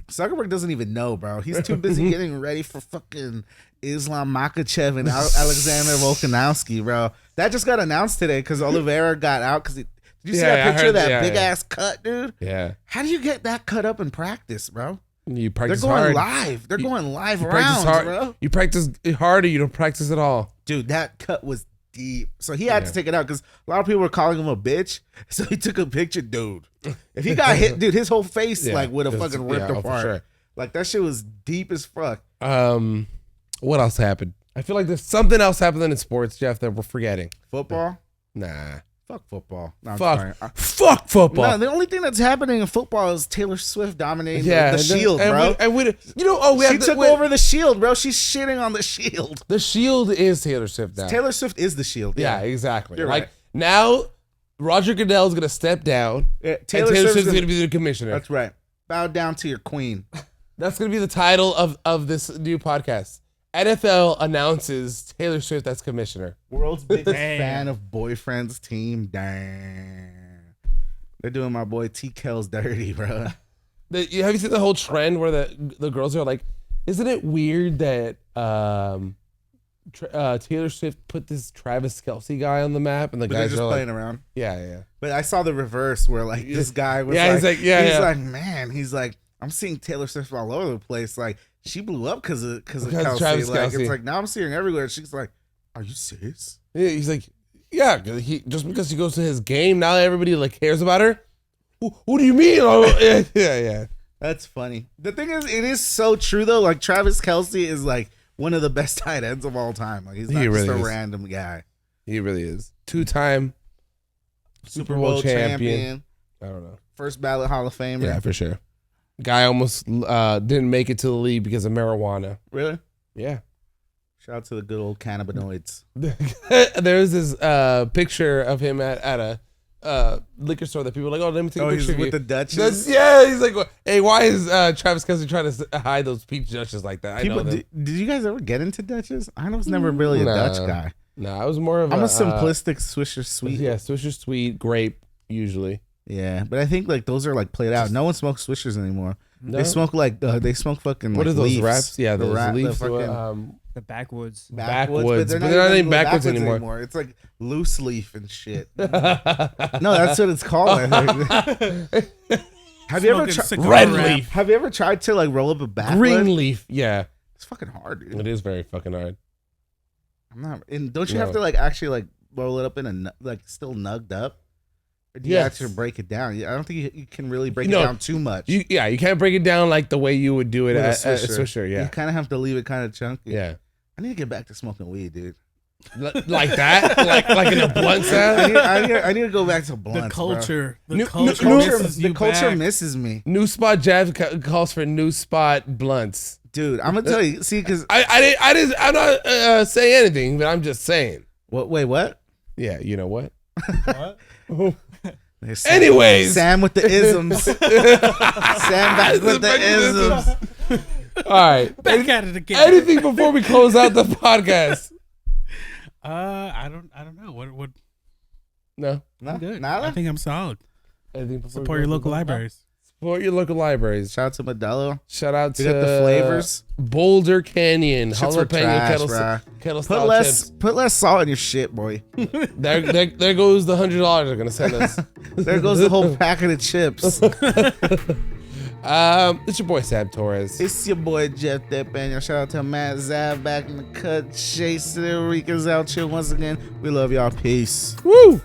Zuckerberg doesn't even know, bro. He's too busy getting ready for fucking Islam Makhachev and Alexander Volkanovski, bro. That just got announced today because Oliveira got out. Did you see that picture of that big ass cut, dude? Yeah. How do you get that cut up in practice, bro? You practice They're going hard. live. They're going live Practice rounds, hard. bro. You practice hard or you don't practice at all. Dude, that cut was deep. So he had to take it out because a lot of people were calling him a bitch. So he took a picture, dude. If he got hit, dude, his whole face would have fucking ripped apart. For sure. Like, that shit was deep as fuck. What else happened? I feel like there's something else happening in sports, Jeff, that we're forgetting. Football? Nah. Fuck football. No, Fuck football. No, the only thing that's happening in football is Taylor Swift dominating the Shield, bro. She took over the Shield, bro. She's shitting on the Shield. The Shield is Taylor Swift now. Taylor Swift is the Shield. Yeah, exactly. You're like right. now, Roger Goodell is gonna step down. Yeah, and Taylor Swift's gonna be the commissioner. That's right. Bow down to your queen. That's gonna be the title of this new podcast. NFL announces Taylor Swift as commissioner. World's biggest fan of boyfriend's team. Damn. They're doing my boy KELCE dirty, bro. Have you seen the whole trend where the girls are like, isn't it weird that Taylor Swift put this Travis Kelce guy on the map and the guys just are playing like, around? Yeah. But I saw the reverse where like this guy was he's like, I'm seeing Taylor Swift all over the place. Like, she blew up because of Kelce. Travis Like, Kelce. it's like, now I'm seeing her everywhere. She's like, are you serious? Yeah, he's like, yeah, just because he goes to his game, now everybody like cares about her. What do you mean? Oh, yeah. That's funny. The thing is, it is so true though. Like, Travis Kelce is like one of the best tight ends of all time. Like, he's not just a random guy. He really is. 2-time Super Bowl champion. I don't know. First ballot Hall of Famer. Yeah, for sure. Guy almost didn't make it to the league because of marijuana. Really? Yeah. Shout out to the good old cannabinoids. There's this picture of him at a liquor store that people are like, oh, let me take a picture he's of with you. the Dutchess? He's like, hey, why is Travis Kelce trying to hide those peach Dutches like that? Did you guys ever get into Dutchess? I was never really a Dutch guy. No, I was more of I'm a simplistic Swisher Sweet. Yeah, Swisher Sweet, grape, usually. Yeah, but I think like those are like played out. No one smokes Swishers anymore. No? They smoke fucking what like are those leaves. wraps? Yeah, those leaves. The backwoods. Backwoods, but they're not even backwoods anymore. It's like loose leaf and shit. No, that's what it's called. I think. Have you ever tried red leaf? Have you ever tried to like roll up a backwood? Green leaf? Yeah, it's fucking hard, dude. it is very fucking hard. I'm not. And don't you have to like actually like roll it up in a like still nugged up? Or do you actually break it down? I don't think you can really break it down too much. You can't break it down like the way you would do it at Swisher. Yeah, you kind of have to leave it kind of chunky. Yeah, I need to get back to smoking weed, dude. Like that, like in a blunt sound. I need to go back to blunts. The culture, the culture misses me. New Spot Jab calls for New Spot blunts. Dude, I'm gonna tell you. See, because I'm not saying anything, but I'm just saying. What? Wait, what? Yeah, you know what? What? Anyways, Sam with the isms. Sam back with the isms. All right, Back at it again. anything before we close out the podcast? I don't know. What? No. No, Good. nada? I think I'm solid. Anything before Support your local libraries. Support your local libraries. Shout out to Modelo. Shout out We to got the flavors. Boulder Canyon, Shits were jalapeno trash, kettle Put style less chips. put less salt in your shit, boy. There goes the $100 they're gonna send us. There goes the whole packet of chips. It's your boy Sam Torres. It's your boy Jeff Depaniel. Shout out to Matt Zav back in the cut. Chase the Ricans out here once again. We love y'all. Peace. Woo!